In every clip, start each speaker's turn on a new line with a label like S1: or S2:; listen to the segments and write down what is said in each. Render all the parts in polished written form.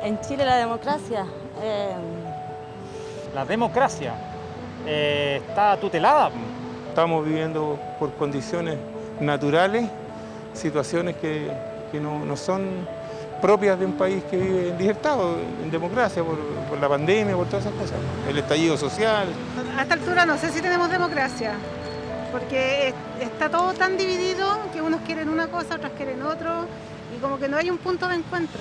S1: En Chile la democracia.
S2: La democracia está tutelada.
S3: Estamos viviendo por condiciones naturales, situaciones que no son propias de un país que vive en libertad, en democracia, por la pandemia, por todas esas cosas. El estallido social.
S4: A esta altura no sé si tenemos democracia, porque está todo tan dividido que unos quieren una cosa, otros quieren otro, y como que no hay un punto de encuentro.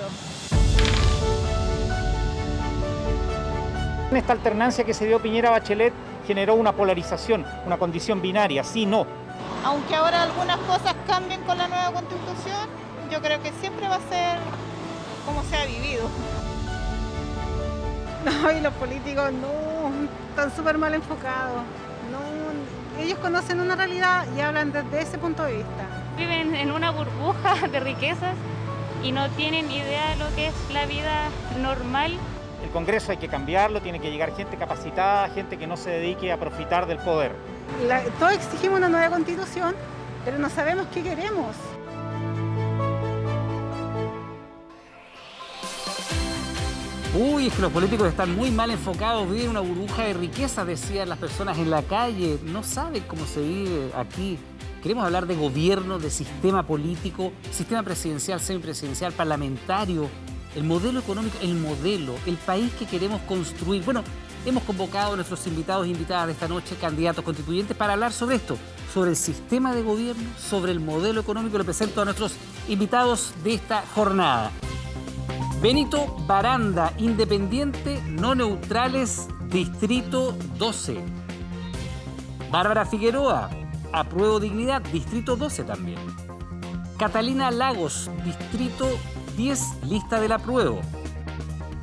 S2: Esta alternancia que se dio Piñera-Bachelet generó una polarización, una condición binaria, sí, no.
S5: Aunque ahora algunas cosas cambien con la nueva Constitución, yo creo que siempre va a ser como se ha vivido.
S4: No, y los políticos no, están súper mal enfocados. No, ellos conocen una realidad y hablan desde ese punto de vista.
S6: Viven en una burbuja de riquezas y no tienen idea de lo que es la vida normal.
S2: El Congreso hay que cambiarlo, tiene que llegar gente capacitada, gente que no se dedique a profitar del poder.
S4: Todos exigimos una nueva Constitución, pero no sabemos qué queremos.
S7: Uy, es que los políticos están muy mal enfocados, viven una burbuja de riqueza, decían las personas en la calle. No saben cómo se vive aquí. Queremos hablar de gobierno, de sistema político, sistema presidencial, semipresidencial, parlamentario, el modelo económico, el país que queremos construir. Bueno, hemos convocado a nuestros invitados e invitadas de esta noche, candidatos constituyentes, para hablar sobre esto, sobre el sistema de gobierno, sobre el modelo económico. Le presento a nuestros invitados de esta jornada. Benito Baranda, independiente, no neutrales, Distrito 12. Bárbara Figueroa, Apruebo Dignidad, Distrito 12 también. Catalina Lagos, Distrito 10, lista del Apruebo.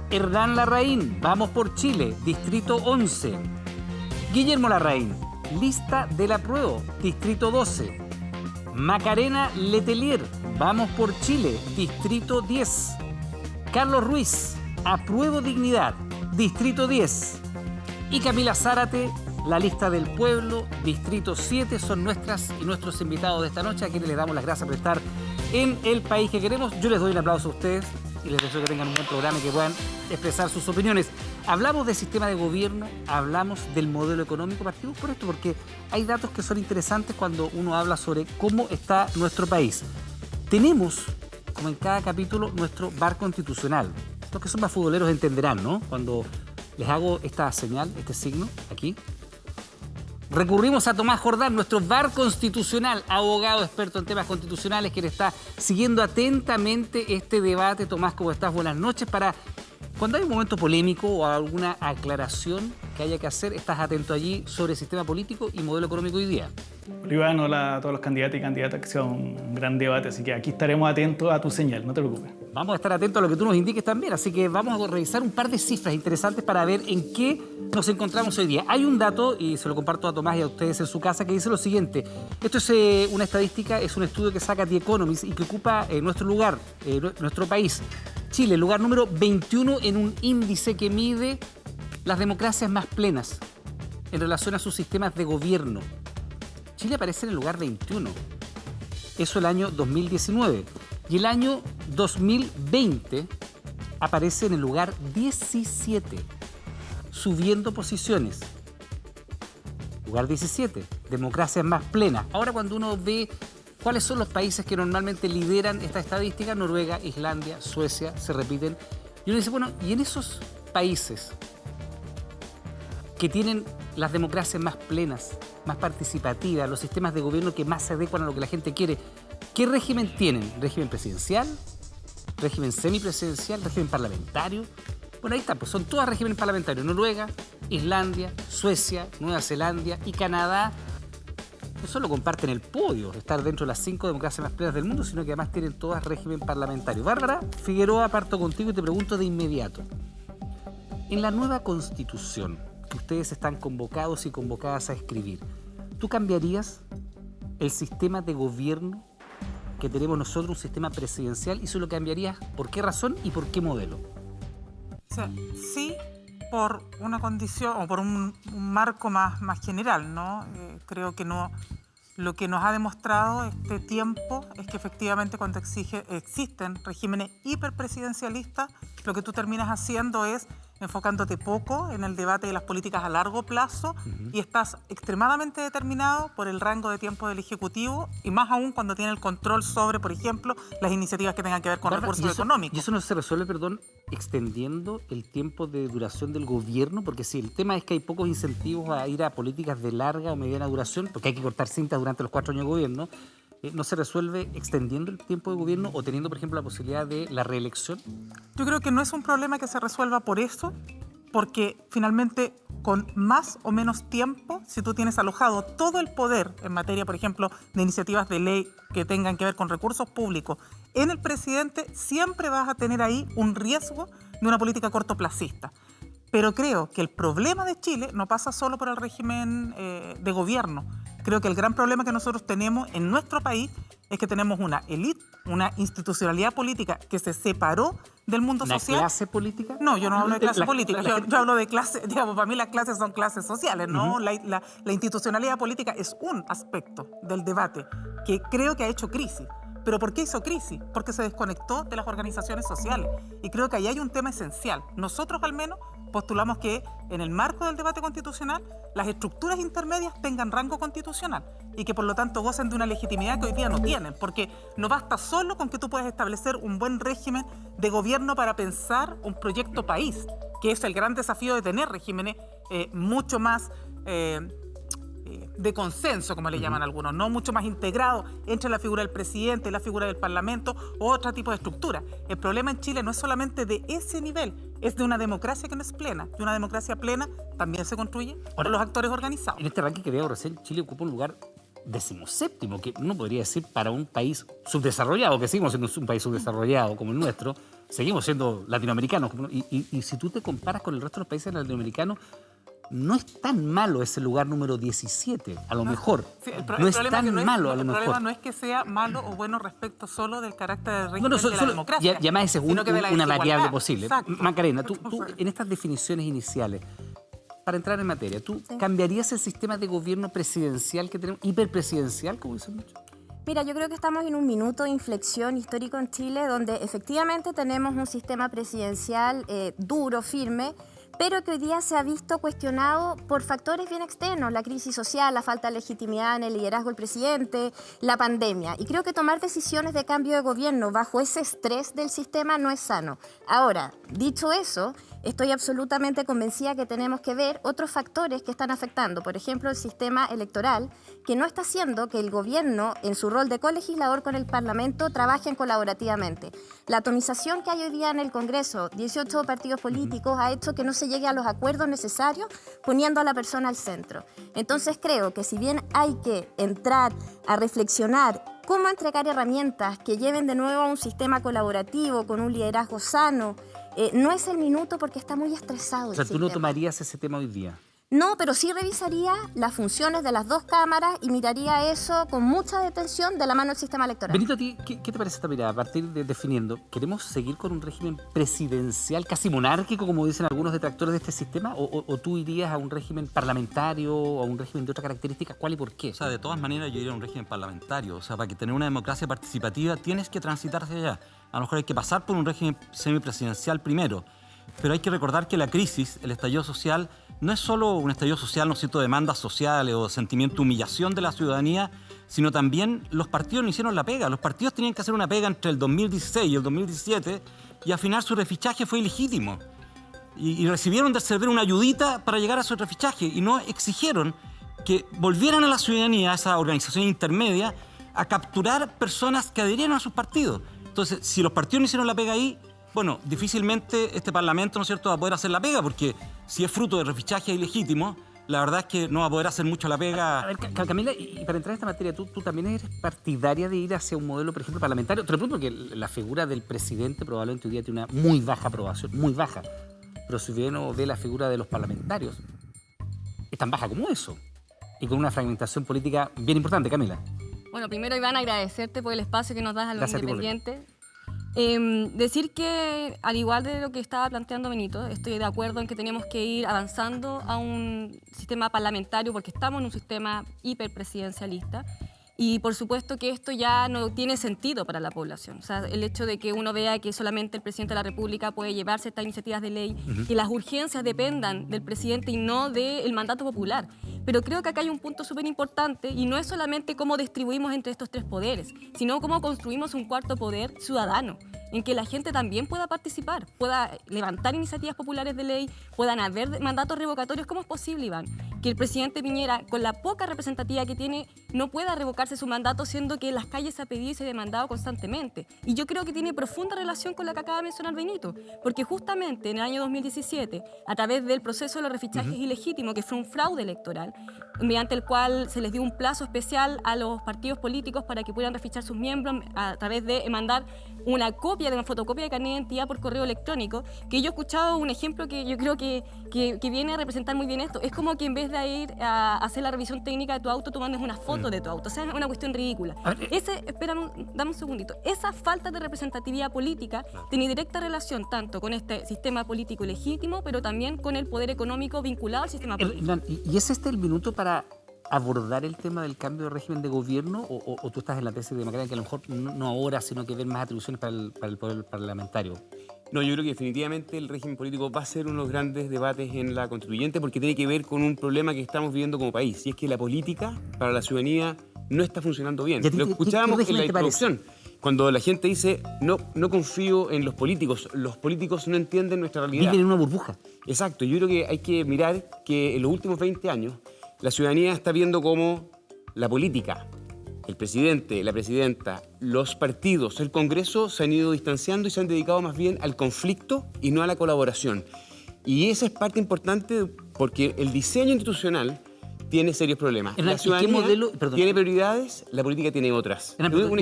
S7: Hernán Larraín, Vamos por Chile, Distrito 11. Guillermo Larraín, lista del Apruebo, Distrito 12. Macarena Letelier, Vamos por Chile, Distrito 10. Carlos Ruiz, Apruebo Dignidad, Distrito 10. Y Camila Zárate, la lista del pueblo, Distrito 7, son nuestras y nuestros invitados de esta noche, a quienes les damos las gracias por estar en el país que queremos. Yo les doy un aplauso a ustedes y les deseo que tengan un buen programa y que puedan expresar sus opiniones. Hablamos del sistema de gobierno, hablamos del modelo económico. Partimos por esto porque hay datos que son interesantes cuando uno habla sobre cómo está nuestro país. Tenemos, como en cada capítulo, nuestro bar constitucional. Los que son más futboleros entenderán, ¿no? Cuando les hago esta señal, este signo, aquí. Recurrimos a Tomás Jordán, nuestro bar constitucional, abogado experto en temas constitucionales, quien está siguiendo atentamente este debate. Tomás, ¿cómo estás? Buenas noches. Para cuando hay un momento polémico o alguna aclaración que haya que hacer, estás atento allí sobre el sistema político y modelo económico hoy día.
S8: Iván, hola a todos los candidatos y candidatas, que sea un gran debate, así que aquí estaremos atentos a tu señal, no te preocupes.
S7: Vamos a estar atentos a lo que tú nos indiques también, así que vamos a revisar un par de cifras interesantes para ver en qué nos encontramos hoy día. Hay un dato, y se lo comparto a Tomás y a ustedes en su casa, que dice lo siguiente. Esto es una estadística, es un estudio que saca The Economist y que ocupa nuestro lugar, nuestro país, Chile, lugar número 21 en un índice que mide las democracias más plenas en relación a sus sistemas de gobierno. Chile aparece en el lugar 21. Eso el año 2019. Y el año 2020 aparece en el lugar 17, subiendo posiciones. Lugar 17, democracias más plenas. Ahora cuando uno ve cuáles son los países que normalmente lideran esta estadística, Noruega, Islandia, Suecia, se repiten. Y uno dice, bueno, y en esos países que tienen las democracias más plenas, más participativas, los sistemas de gobierno que más se adecuan a lo que la gente quiere, ¿qué régimen tienen? ¿Régimen presidencial? ¿Régimen semipresidencial? ¿Régimen parlamentario? Bueno, ahí está, pues son todos regímenes parlamentarios. Noruega, Islandia, Suecia, Nueva Zelanda y Canadá no solo comparten el podio de estar dentro de las 5 democracias más plenas del mundo, sino que además tienen todas régimen parlamentario. Bárbara Figueroa, parto contigo y te pregunto de inmediato. En la nueva Constitución que ustedes están convocados y convocadas a escribir, ¿tú cambiarías el sistema de gobierno que tenemos nosotros, un sistema presidencial, y si lo cambiarías, ¿por qué razón y por qué modelo?
S9: O sea, sí, por una condición o por un marco más general, ¿no? Creo que no lo que nos ha demostrado este tiempo es que efectivamente cuando existen regímenes hiperpresidencialistas, lo que tú terminas haciendo es enfocándote poco en el debate de las políticas a largo plazo y estás extremadamente determinado por el rango de tiempo del Ejecutivo y más aún cuando tiene el control sobre, por ejemplo, las iniciativas que tengan que ver con recursos económicos.
S7: ¿Y eso no se resuelve, perdón, extendiendo el tiempo de duración del gobierno? Porque si el tema es que hay pocos incentivos a ir a políticas de larga o mediana duración, porque hay que cortar cintas durante los 4 años de gobierno, ¿no se resuelve extendiendo el tiempo de gobierno o teniendo, por ejemplo, la posibilidad de la reelección?
S9: Yo creo que no es un problema que se resuelva por eso, porque finalmente con más o menos tiempo, si tú tienes alojado todo el poder en materia, por ejemplo, de iniciativas de ley que tengan que ver con recursos públicos en el presidente, siempre vas a tener ahí un riesgo de una política cortoplacista. Pero creo que el problema de Chile no pasa solo por el régimen de gobierno. Creo que el gran problema que nosotros tenemos en nuestro país es que tenemos una élite, una institucionalidad política que se separó del mundo social.
S7: ¿Una clase política?
S9: No, yo no hablo de clase política, yo hablo de clase, digamos, para mí las clases son clases sociales, ¿no? La institucionalidad política es un aspecto del debate que creo que ha hecho crisis. ¿Pero por qué hizo crisis? Porque se desconectó de las organizaciones sociales. Y creo que ahí hay un tema esencial. Nosotros al menos postulamos que en el marco del debate constitucional las estructuras intermedias tengan rango constitucional y que por lo tanto gocen de una legitimidad que hoy día no tienen, porque no basta solo con que tú puedas establecer un buen régimen de gobierno para pensar un proyecto país, que es el gran desafío de tener regímenes mucho más de consenso, como le llaman algunos, no mucho más integrado entre la figura del presidente y la figura del parlamento o otro tipo de estructura. El problema en Chile no es solamente de ese nivel, es de una democracia que no es plena, y una democracia plena también se construye por los actores organizados.
S7: En este ranking que veo recién, Chile ocupa un lugar 17º, que uno podría decir para un país subdesarrollado, que seguimos siendo un país subdesarrollado como el nuestro, seguimos siendo latinoamericanos, y si tú te comparas con el resto de los países latinoamericanos, no es tan malo ese lugar número 17, a lo mejor. Sí, no es tan malo, a lo mejor. El problema no
S9: es que sea malo o bueno respecto solo del carácter del régimen de la democracia.
S7: Y además esa es una variable posible. Exacto. Macarena, tú en estas definiciones iniciales, para entrar en materia, ¿tú cambiarías el sistema de gobierno presidencial que tenemos, hiperpresidencial, como dicen muchos?
S1: Mira, yo creo que estamos en un minuto de inflexión histórico en Chile donde efectivamente tenemos un sistema presidencial duro, firme, pero que hoy día se ha visto cuestionado por factores bien externos, la crisis social, la falta de legitimidad en el liderazgo del presidente, la pandemia. Y creo que tomar decisiones de cambio de gobierno bajo ese estrés del sistema no es sano. Ahora, dicho eso, estoy absolutamente convencida que tenemos que ver otros factores que están afectando, por ejemplo, el sistema electoral, que no está haciendo que el gobierno, en su rol de colegislador con el Parlamento, trabajen colaborativamente. La atomización que hay hoy día en el Congreso, 18 partidos políticos, ha hecho que no se llegue a los acuerdos necesarios poniendo a la persona al centro. Entonces creo que si bien hay que entrar a reflexionar cómo entregar herramientas que lleven de nuevo a un sistema colaborativo con un liderazgo sano, no es el minuto porque está muy estresado.
S7: O sea, ¿tú no tomarías ese tema hoy día?
S1: No, pero sí revisaría las funciones de las dos cámaras y miraría eso con mucha detención de la mano del sistema electoral.
S7: Benito, ¿a ti qué te parece esta mirada? A partir de definiendo, ¿queremos seguir con un régimen presidencial, casi monárquico, como dicen algunos detractores de este sistema? ¿O tú irías a un régimen parlamentario o a un régimen de otra característica? ¿Cuál y por qué?
S10: O sea, de todas maneras yo iría a un régimen parlamentario. O sea, para que tener una democracia participativa tienes que transitar hacia allá. A lo mejor hay que pasar por un régimen semipresidencial primero. Pero hay que recordar que la crisis, el estallido social, no es solo un estallido social, ¿no es cierto?, de demandas sociales o sentimiento de humillación de la ciudadanía, sino también los partidos no hicieron la pega. Los partidos tenían que hacer una pega entre el 2016 y el 2017 y al final su refichaje fue ilegítimo. Y recibieron del CERVEL una ayudita para llegar a su refichaje y no exigieron que volvieran a la ciudadanía, a esa organización intermedia, a capturar personas que adherieron a sus partidos. Entonces, si los partidos no hicieron la pega ahí, bueno, difícilmente este Parlamento, ¿no es cierto?, va a poder hacer la pega, porque si es fruto de refichaje ilegítimo, la verdad es que no va a poder hacer mucho la pega.
S7: A ver, Camila, y para entrar en esta materia, ¿tú también eres partidaria de ir hacia un modelo, por ejemplo, parlamentario? Te lo pregunto porque la figura del presidente probablemente hoy día tiene una muy baja aprobación, muy baja, pero si uno ve la figura de los parlamentarios, es tan baja como eso, y con una fragmentación política bien importante. Camila.
S11: Bueno, primero, Iván, agradecerte por el espacio que nos das a los independientes. Decir que, al igual de lo que estaba planteando Benito, estoy de acuerdo en que tenemos que ir avanzando a un sistema parlamentario porque estamos en un sistema hiperpresidencialista. Y por supuesto que esto ya no tiene sentido para la población. O sea, el hecho de que uno vea que solamente el presidente de la República puede llevarse estas iniciativas de ley, que las urgencias dependan del presidente y no del mandato popular. Pero creo que acá hay un punto súper importante y no es solamente cómo distribuimos entre estos tres poderes, sino cómo construimos un cuarto poder ciudadano, en que la gente también pueda participar, pueda levantar iniciativas populares de ley, puedan haber mandatos revocatorios. ¿Cómo es posible, Iván, que el presidente Piñera, con la poca representatividad que tiene, no pueda revocarse su mandato, siendo que en las calles se ha pedido y se ha demandado constantemente? Y yo creo que tiene profunda relación con la que acaba de mencionar Benito, porque justamente en el año 2017, a través del proceso de los refichajes ilegítimos, que fue un fraude electoral, mediante el cual se les dio un plazo especial a los partidos políticos para que pudieran refichar sus miembros a través de mandar una copia de una fotocopia de carnet de identidad por correo electrónico, que yo he escuchado un ejemplo que yo creo que viene a representar muy bien esto. Es como que en vez de ir a hacer la revisión técnica de tu auto, tú mandes una foto de tu auto. O sea, es una cuestión ridícula. Dame un segundito. Esa falta de representatividad política tiene directa relación tanto con este sistema político legítimo, pero también con el poder económico vinculado al sistema político.
S7: ¿Y es este el minuto para abordar el tema del cambio de régimen de gobierno o tú estás en la tesis de Macarena que a lo mejor no ahora, sino que ven más atribuciones para el poder parlamentario?
S12: No, yo creo que definitivamente el régimen político va a ser uno de los grandes debates en la constituyente porque tiene que ver con un problema que estamos viviendo como país, y es que la política para la ciudadanía no está funcionando bien. Lo escuchábamos en la introducción, cuando la gente dice, no confío en los políticos no entienden nuestra realidad.
S7: Viven en una burbuja.
S12: Exacto, yo creo que hay que mirar que en los últimos 20 años la ciudadanía está viendo cómo la política, el presidente, la presidenta, los partidos, el Congreso se han ido distanciando y se han dedicado más bien al conflicto y no a la colaboración. Y esa es parte importante porque el diseño institucional tiene serios problemas. La ciudadanía tiene prioridades, la política tiene otras.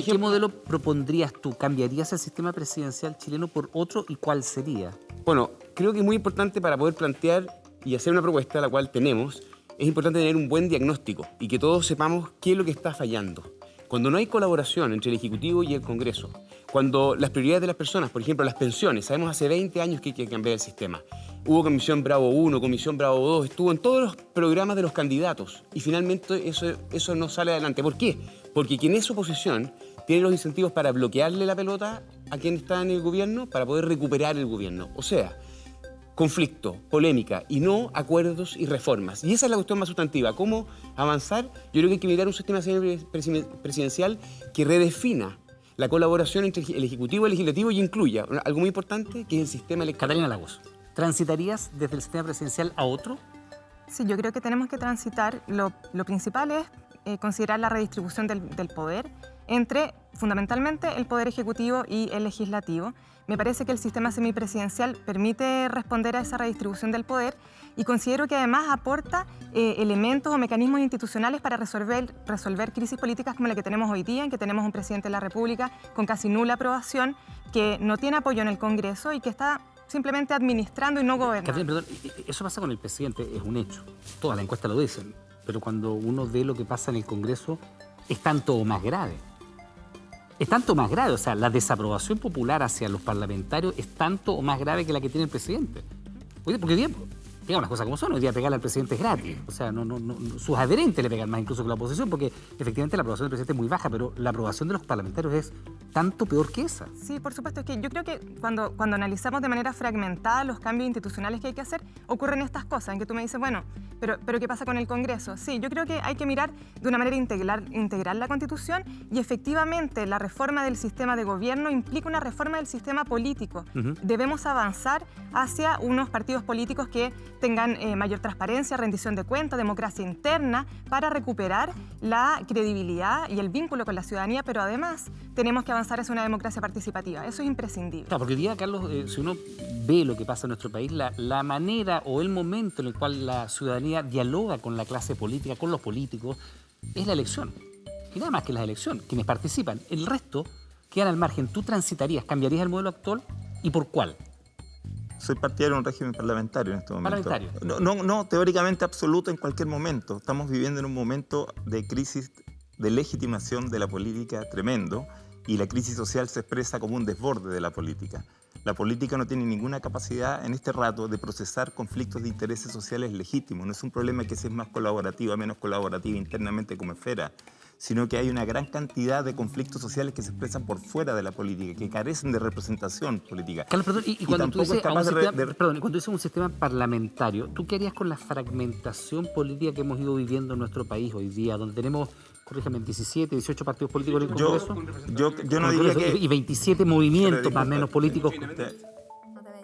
S7: ¿Qué modelo propondrías tú? ¿Cambiarías el sistema presidencial chileno por otro y cuál sería?
S12: Bueno, creo que es muy importante para poder plantear y hacer una propuesta, la cual tenemos. Es importante tener un buen diagnóstico y que todos sepamos qué es lo que está fallando. Cuando no hay colaboración entre el Ejecutivo y el Congreso, cuando las prioridades de las personas, por ejemplo, las pensiones, sabemos hace 20 años que hay que cambiar el sistema. Hubo Comisión Bravo 1, Comisión Bravo 2, estuvo en todos los programas de los candidatos y finalmente eso no sale adelante. ¿Por qué? Porque quien es oposición tiene los incentivos para bloquearle la pelota a quien está en el gobierno para poder recuperar el gobierno. O sea, conflicto, polémica y no acuerdos y reformas. Y esa es la cuestión más sustantiva. ¿Cómo avanzar? Yo creo que hay que mirar un sistema presidencial que redefina la colaboración entre el Ejecutivo y el Legislativo y incluya algo muy importante, que es el sistema electoral.
S7: Catalina Lagos, ¿transitarías desde el sistema presidencial a otro?
S13: Sí, yo creo que tenemos que transitar. Lo principal es considerar la redistribución del poder entre, fundamentalmente, el Poder Ejecutivo y el Legislativo. Me parece que el sistema semipresidencial permite responder a esa redistribución del poder y considero que además aporta elementos o mecanismos institucionales para resolver crisis políticas como la que tenemos hoy día, en que tenemos un presidente de la República con casi nula aprobación, que no tiene apoyo en el Congreso y que está simplemente administrando y no gobernando.
S7: Catalina, perdón, eso pasa con el presidente, es un hecho. Todas las encuestas lo dicen, pero cuando uno ve lo que pasa en el Congreso, es tanto o más grave. Es tanto más grave, o sea, la desaprobación popular hacia los parlamentarios es tanto o más grave que la que tiene el presidente. Porque hoy día, digamos las cosas como son, hoy día pegarle al presidente es gratis. O sea, sus adherentes le pegan más incluso que la oposición, porque efectivamente la aprobación del presidente es muy baja, pero la aprobación de los parlamentarios es tanto peor que esa.
S13: Sí, por supuesto. Es que yo creo que cuando analizamos de manera fragmentada los cambios institucionales que hay que hacer, ocurren estas cosas, en que tú me dices, bueno, pero ¿qué pasa con el Congreso? Sí, yo creo que hay que mirar de una manera integral la Constitución y efectivamente la reforma del sistema de gobierno implica una reforma del sistema político. Debemos avanzar hacia unos partidos políticos que tengan mayor transparencia, rendición de cuentas, democracia interna, para recuperar la credibilidad y el vínculo con la ciudadanía, pero además tenemos que avanzar hacia una democracia participativa. Eso es imprescindible.
S7: Claro, porque hoy día, Carlos, si uno ve lo que pasa en nuestro país, la manera o el momento en el cual la ciudadanía dialoga con la clase política, con los políticos, es la elección. Y nada más que la elección, quienes participan. El resto quedan al margen. ¿Tú transitarías, cambiarías el modelo actual y por cuál?
S3: Soy partidario de un régimen parlamentario en este momento.
S7: ¿Parlamentario?
S3: No, teóricamente absoluto en cualquier momento. Estamos viviendo en un momento de crisis de legitimación de la política tremendo
S14: y la crisis social se expresa como un desborde de la política. La política no tiene ninguna capacidad en este rato de procesar conflictos de intereses sociales legítimos. No es un problema que si es más colaborativa, menos colaborativa internamente como esfera, sino que hay una gran cantidad de conflictos sociales que se expresan por fuera de la política, que carecen de representación política.
S7: Carlos, perdón, y cuando tú dices cuando dices un sistema parlamentario, ¿tú qué harías con la fragmentación política que hemos ido viviendo en nuestro país hoy día, donde tenemos, corrígeme, 17, 18 partidos políticos en el Congreso?
S14: Yo no diría que...
S7: Y 27 movimientos más o menos políticos.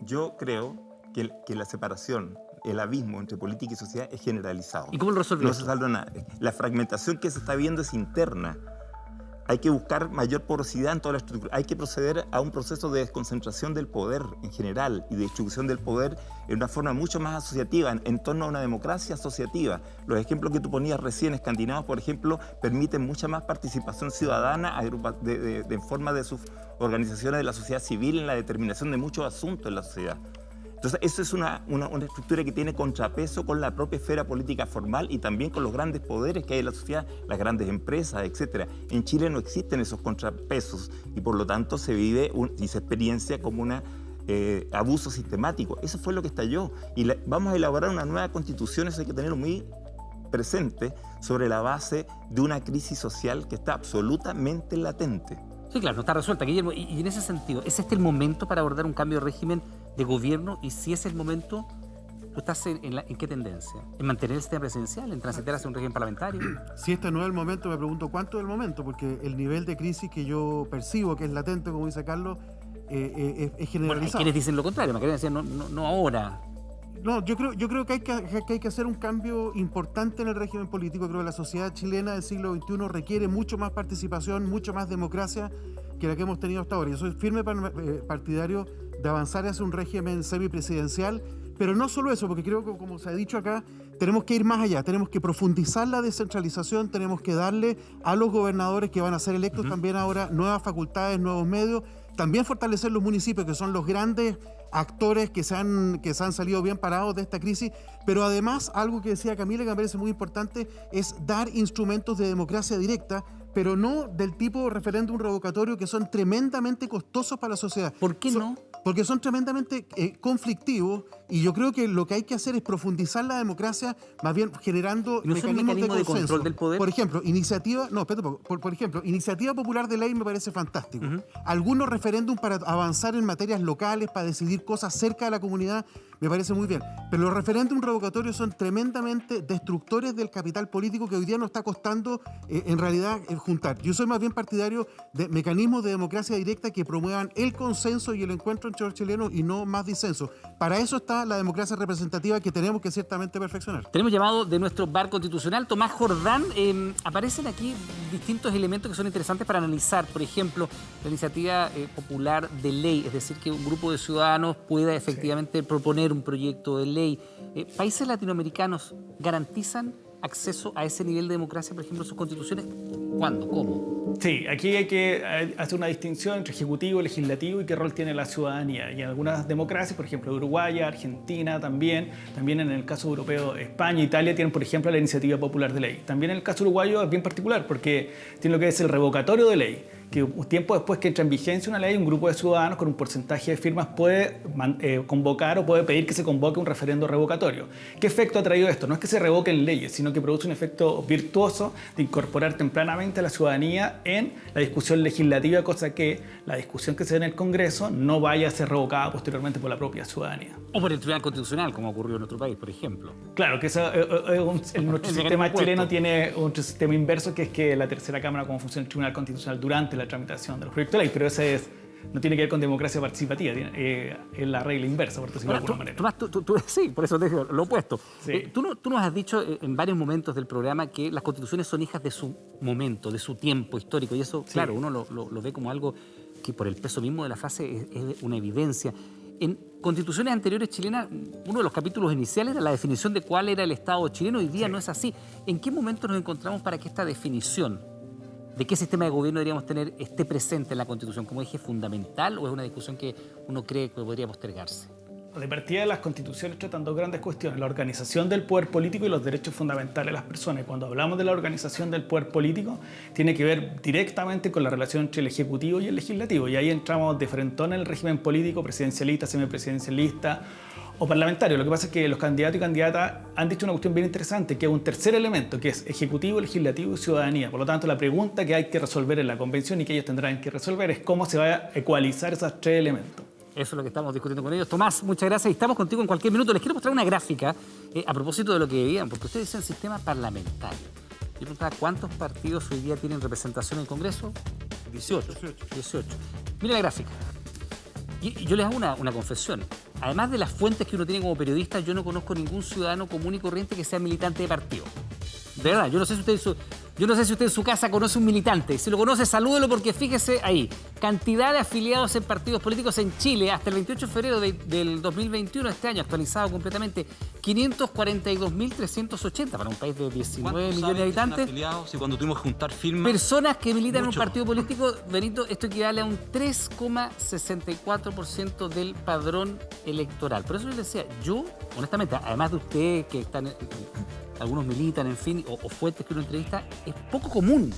S14: Yo creo que la separación, el abismo entre política y sociedad es generalizado.
S7: ¿Y cómo lo resolvemos?
S14: No se salva nada. La fragmentación que se está viendo es interna. Hay que buscar mayor porosidad en toda la estructura. Hay que proceder a un proceso de desconcentración del poder en general y de distribución del poder en una forma mucho más asociativa, en torno a una democracia asociativa. Los ejemplos que tú ponías recién, escandinavos, por ejemplo, permiten mucha más participación ciudadana en forma de sus organizaciones de la sociedad civil en la determinación de muchos asuntos en la sociedad. Entonces, eso es una estructura que tiene contrapeso con la propia esfera política formal y también con los grandes poderes que hay en la sociedad, las grandes empresas, etc. En Chile no existen esos contrapesos y por lo tanto se vive y se experiencia como un abuso sistemático. Eso fue lo que estalló. Y vamos a elaborar una nueva constitución, eso hay que tenerlo muy presente, sobre la base de una crisis social que está absolutamente latente.
S7: Sí, claro, no está resuelta, Guillermo. Y en ese sentido, ¿es este el momento para abordar un cambio de régimen de gobierno? Y si es el momento, ¿tú estás en qué tendencia? ¿En mantener el sistema presidencial? ¿En transitar hacia un régimen parlamentario?
S15: Si este no es el momento, me pregunto cuánto es el momento, porque el nivel de crisis que yo percibo, que es latente, como dice Carlos, es generalizado.
S7: Bueno, hay quienes dicen lo contrario, me quieren decir no ahora.
S15: No, yo creo que hay que hacer un cambio importante en el régimen político. Creo que la sociedad chilena del siglo XXI requiere mucho más participación, mucho más democracia que la que hemos tenido hasta ahora. Yo soy firme partidario de avanzar hacia un régimen semipresidencial, pero no solo eso, porque creo que, como se ha dicho acá, tenemos que ir más allá, tenemos que profundizar la descentralización, tenemos que darle a los gobernadores que van a ser electos también ahora nuevas facultades, nuevos medios, también fortalecer los municipios, que son los grandes actores que se han salido bien parados de esta crisis, pero además, algo que decía Camila, que me parece muy importante, es dar instrumentos de democracia directa, pero no del tipo referéndum revocatorio, que son tremendamente costosos para la sociedad.
S7: ¿Por qué no?
S15: Porque son tremendamente conflictivos, y yo creo que lo que hay que hacer es profundizar la democracia, más bien generando mecanismos de consenso.
S7: Control del poder.
S15: Por ejemplo, iniciativa popular de ley me parece fantástico. Algunos referéndum para avanzar en materias locales, para decidir cosas cerca de la comunidad, me parece muy bien. Pero los referéndum revocatorios son tremendamente destructores del capital político que hoy día nos está costando en realidad juntar. Yo soy más bien partidario de mecanismos de democracia directa que promuevan el consenso y el encuentro entre los chilenos y no más disenso. Para eso está la democracia representativa, que tenemos que ciertamente perfeccionar.
S7: Tenemos llamado de nuestro bar constitucional, Tomás Jordán. Aparecen aquí distintos elementos que son interesantes para analizar. Por ejemplo, la iniciativa popular de ley, es decir, que un grupo de ciudadanos pueda efectivamente proponer un proyecto de ley. ¿Países latinoamericanos garantizan acceso a ese nivel de democracia, por ejemplo, en sus constituciones? ¿Cuándo? ¿Cómo?
S8: Sí, aquí hay que hacer una distinción entre ejecutivo, legislativo y qué rol tiene la ciudadanía. Y en algunas democracias, por ejemplo, Uruguay, Argentina también en el caso europeo, España, Italia, tienen, por ejemplo, la iniciativa popular de ley. También en el caso uruguayo es bien particular porque tiene lo que es el revocatorio de ley, que un tiempo después que entra en vigencia una ley, un grupo de ciudadanos con un porcentaje de firmas puede convocar o puede pedir que se convoque un referendo revocatorio. ¿Qué efecto ha traído esto? No es que se revoquen leyes, sino que produce un efecto virtuoso de incorporar tempranamente a la ciudadanía en la discusión legislativa, cosa que la discusión que se dé en el Congreso no vaya a ser revocada posteriormente por la propia ciudadanía.
S7: O por el Tribunal Constitucional, como ocurrió en otro país, por ejemplo.
S8: Claro, que nuestro sistema chileno tiene un sistema inverso, que es que la tercera Cámara, como funciona el Tribunal Constitucional durante la tramitación de los proyectos de ley, pero ese no tiene que ver con democracia participativa, es la regla inversa, por decirlo de alguna manera.
S7: Tomás, sí, por eso te digo lo opuesto. Sí. Tú nos has dicho en varios momentos del programa que las constituciones son hijas de su momento, de su tiempo histórico, y eso, sí, claro, uno lo ve como algo que por el peso mismo de la frase es una evidencia. En constituciones anteriores chilenas, uno de los capítulos iniciales era la definición de cuál era el Estado chileno. Hoy día no es así. ¿En qué momento nos encontramos para que esta definición de qué sistema de gobierno deberíamos tener esté presente en la Constitución como eje fundamental, o es una discusión que uno cree que podría postergarse?
S8: De partida, las constituciones tratan dos grandes cuestiones: la organización del poder político y los derechos fundamentales de las personas. Y cuando hablamos de la organización del poder político, tiene que ver directamente con la relación entre el Ejecutivo y el Legislativo. Y ahí entramos de frentón en el régimen político, presidencialista, semipresidencialista o parlamentario. Lo que pasa es que los candidatos y candidatas han dicho una cuestión bien interesante, que es un tercer elemento, que es Ejecutivo, Legislativo y Ciudadanía. Por lo tanto, la pregunta que hay que resolver en la convención y que ellos tendrán que resolver es cómo se va a ecualizar esos tres elementos.
S7: Eso es lo que estamos discutiendo con ellos. Tomás, muchas gracias. Y estamos contigo en cualquier minuto. Les quiero mostrar una gráfica a propósito de lo que veían, porque ustedes dicen sistema parlamentario. Yo preguntaba, ¿cuántos partidos hoy día tienen representación en el Congreso? 18. Mira la gráfica. Y yo les hago una confesión. Además de las fuentes que uno tiene como periodista, yo no conozco ningún ciudadano común y corriente que sea militante de partido. De verdad, yo no sé si usted en su casa conoce un militante. Si lo conoce, salúdelo, porque fíjese ahí. Cantidad de afiliados en partidos políticos en Chile hasta el 28 de febrero del 2021, este año, actualizado completamente, 542.380 para un país de 19 millones de habitantes.
S10: Y cuando tuvimos que juntar firmas...
S7: Personas que militan en un partido político, Benito, esto equivale a un 3,64% del padrón electoral. Por eso yo les decía, yo, honestamente, además de ustedes que están... algunos militan, en fin, o fuentes que uno entrevista, es poco común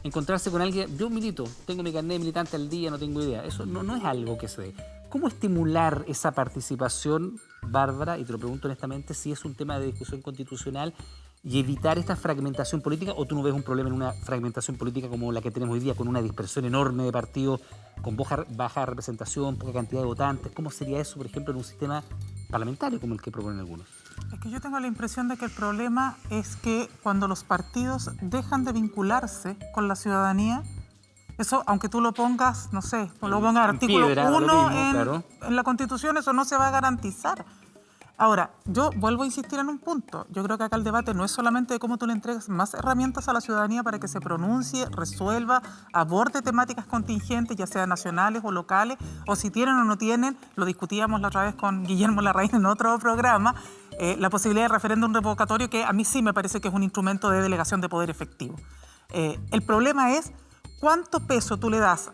S7: encontrarse con alguien. Yo milito, tengo mi carnet de militante al día, no tengo idea. Eso no es algo que se dé. ¿Cómo estimular esa participación, Bárbara? Y te lo pregunto honestamente, si es un tema de discusión constitucional y evitar esta fragmentación política, o tú no ves un problema en una fragmentación política como la que tenemos hoy día, con una dispersión enorme de partidos, con baja representación, poca cantidad de votantes. ¿Cómo sería eso, por ejemplo, en un sistema parlamentario como el que proponen algunos?
S9: Es que yo tengo la impresión de que el problema es que cuando los partidos dejan de vincularse con la ciudadanía, eso, aunque tú lo pongas, no sé, lo pongas artículo 1 en la Constitución, eso no se va a garantizar. Ahora, yo vuelvo a insistir en un punto. Yo creo que acá el debate no es solamente de cómo tú le entregas más herramientas a la ciudadanía para que se pronuncie, resuelva, aborde temáticas contingentes, ya sean nacionales o locales, o si tienen o no tienen, lo discutíamos la otra vez con Guillermo Larraín en otro programa, la posibilidad de referéndum revocatorio, que a mí sí me parece que es un instrumento de delegación de poder efectivo. El problema es cuánto peso tú le das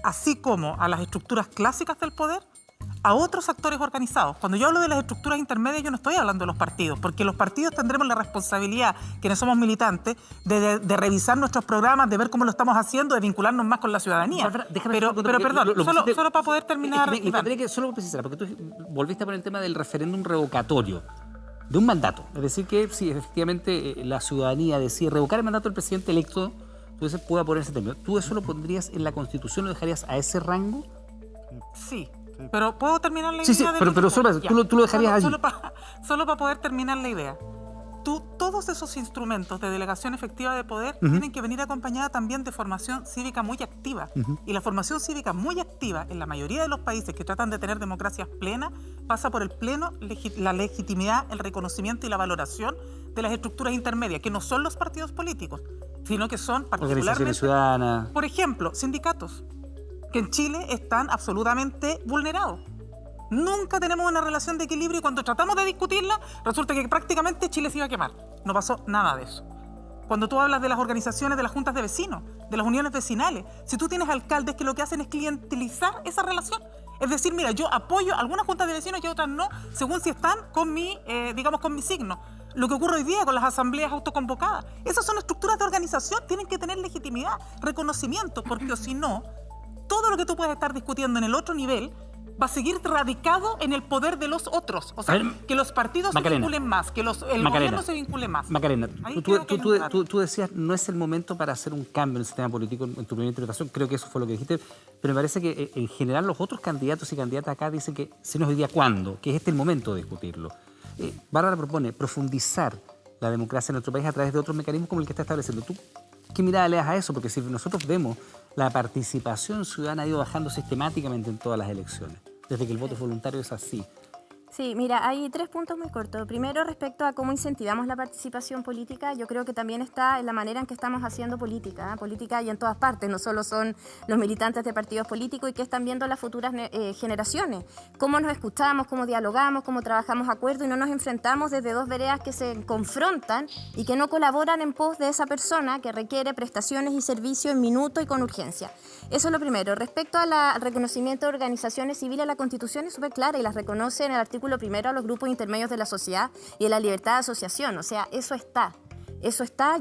S9: así como a las estructuras clásicas del poder, a otros actores organizados. Cuando yo hablo de las estructuras intermedias, yo no estoy hablando de los partidos, porque los partidos tendremos la responsabilidad, quienes somos militantes, de revisar nuestros programas, de ver cómo lo estamos haciendo, de vincularnos más con la ciudadanía. Pero perdón, solo para poder terminar...
S7: Solo precisar, porque tú volviste a poner el tema del referéndum revocatorio, de un mandato. Es decir, que si efectivamente la ciudadanía decide revocar el mandato del presidente electo, entonces pueda poner ese término. ¿Tú eso lo pondrías en la Constitución, lo dejarías a ese rango?
S9: Sí. Pero ¿puedo terminar la idea?
S7: Sí, pero solo, tú lo dejarías allí.
S9: Solo para poder terminar la idea. Todos esos instrumentos de delegación efectiva de poder tienen que venir acompañada también de formación cívica muy activa. Y la formación cívica muy activa en la mayoría de los países que tratan de tener democracias plenas pasa por el pleno, la legitimidad, el reconocimiento y la valoración de las estructuras intermedias, que no son los partidos políticos, sino que son particularmente,
S7: ciudadanas.
S9: Por ejemplo, sindicatos, que en Chile están absolutamente vulnerados. Nunca tenemos una relación de equilibrio y cuando tratamos de discutirla, resulta que prácticamente Chile se iba a quemar. No pasó nada de eso. Cuando tú hablas de las organizaciones de las juntas de vecinos, de las uniones vecinales, si tú tienes alcaldes que lo que hacen es clientelizar esa relación, es decir, mira, yo apoyo algunas juntas de vecinos y otras no, según si están con mi signo. Lo que ocurre hoy día con las asambleas autoconvocadas. Esas son estructuras de organización, tienen que tener legitimidad, reconocimiento, porque si no, todo lo que tú puedes estar discutiendo en el otro nivel va a seguir radicado en el poder de los otros. O sea, que los partidos se vinculen más, que el gobierno se vincule más.
S7: Macarena, tú decías, no es el momento para hacer un cambio en el sistema político en tu primera interpretación. Creo que eso fue lo que dijiste. Pero me parece que en general los otros candidatos y candidatas acá dicen que si no es hoy día, ¿cuándo? Que es el momento de discutirlo. Bárbara propone profundizar la democracia en nuestro país a través de otros mecanismos como el que está estableciendo. ¿Tú qué mirada le das a eso? Porque si nosotros vemos, la participación ciudadana ha ido bajando sistemáticamente en todas las elecciones, desde que el voto voluntario es así.
S1: Sí, mira, hay 3 puntos muy cortos. Primero, respecto a cómo incentivamos la participación política, yo creo que también está en la manera en que estamos haciendo política. Política hay en todas partes, no solo son los militantes de partidos políticos y que están viendo las futuras generaciones. Cómo nos escuchamos, cómo dialogamos, cómo trabajamos a acuerdo y no nos enfrentamos desde dos veredas que se confrontan y que no colaboran en pos de esa persona que requiere prestaciones y servicios en minuto y con urgencia. Eso es lo primero. Respecto al reconocimiento de organizaciones civiles, la Constitución es súper clara y las reconoce en el artículo primero a los grupos intermedios de la sociedad y en la libertad de asociación. O sea, eso está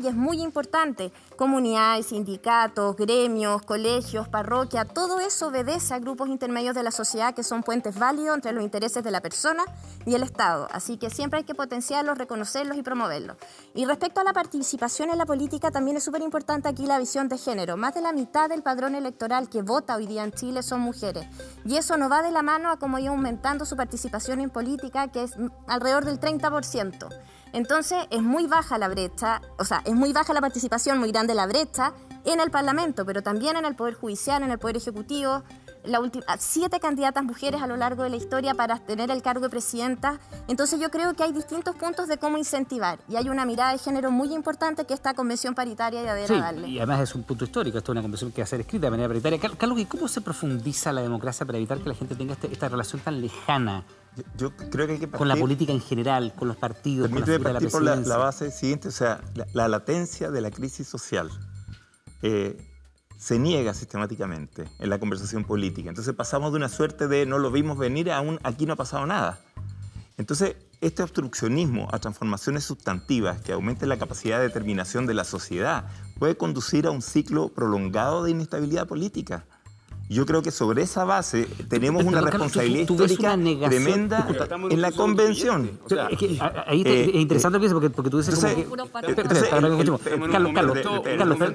S1: y es muy importante. Comunidades, sindicatos, gremios, colegios, parroquias, todo eso obedece a grupos intermedios de la sociedad que son puentes válidos entre los intereses de la persona y el Estado. Así que siempre hay que potenciarlos, reconocerlos y promoverlos. Y respecto a la participación en la política, también es súper importante aquí la visión de género. Más de la mitad del padrón electoral que vota hoy día en Chile son mujeres. Y eso no va de la mano a cómo iba aumentando su participación en política, que es alrededor del 30%. Entonces es muy baja la brecha, o sea, es muy baja la participación, muy grande la brecha en el Parlamento, pero también en el Poder Judicial, en el Poder Ejecutivo. 7 candidatas mujeres a lo largo de la historia para tener el cargo de presidenta. Entonces yo creo que hay distintos puntos de cómo incentivar y hay una mirada de género muy importante que esta convención paritaria deberá darle.
S7: Y además es un punto histórico, esto es una convención que va a ser escrita de manera paritaria. Carlos, ¿y cómo se profundiza la democracia para evitar que la gente tenga esta relación tan lejana?
S14: Yo creo que hay que partir,
S7: con la política en general, con los partidos, con la figura de la
S14: presidencia.
S7: presidencia.
S14: Por la base siguiente, o sea, la latencia de la crisis social se niega sistemáticamente en la conversación política. Entonces pasamos de una suerte de no lo vimos venir a un aquí no ha pasado nada. Entonces, este obstruccionismo a transformaciones sustantivas que aumenten la capacidad de determinación de la sociedad puede conducir a un ciclo prolongado de inestabilidad política. Yo creo que sobre esa base tenemos una responsabilidad histórica tremenda en la convención.
S7: O sea, es que ahí es interesante lo que dices, porque tú dices Carlos,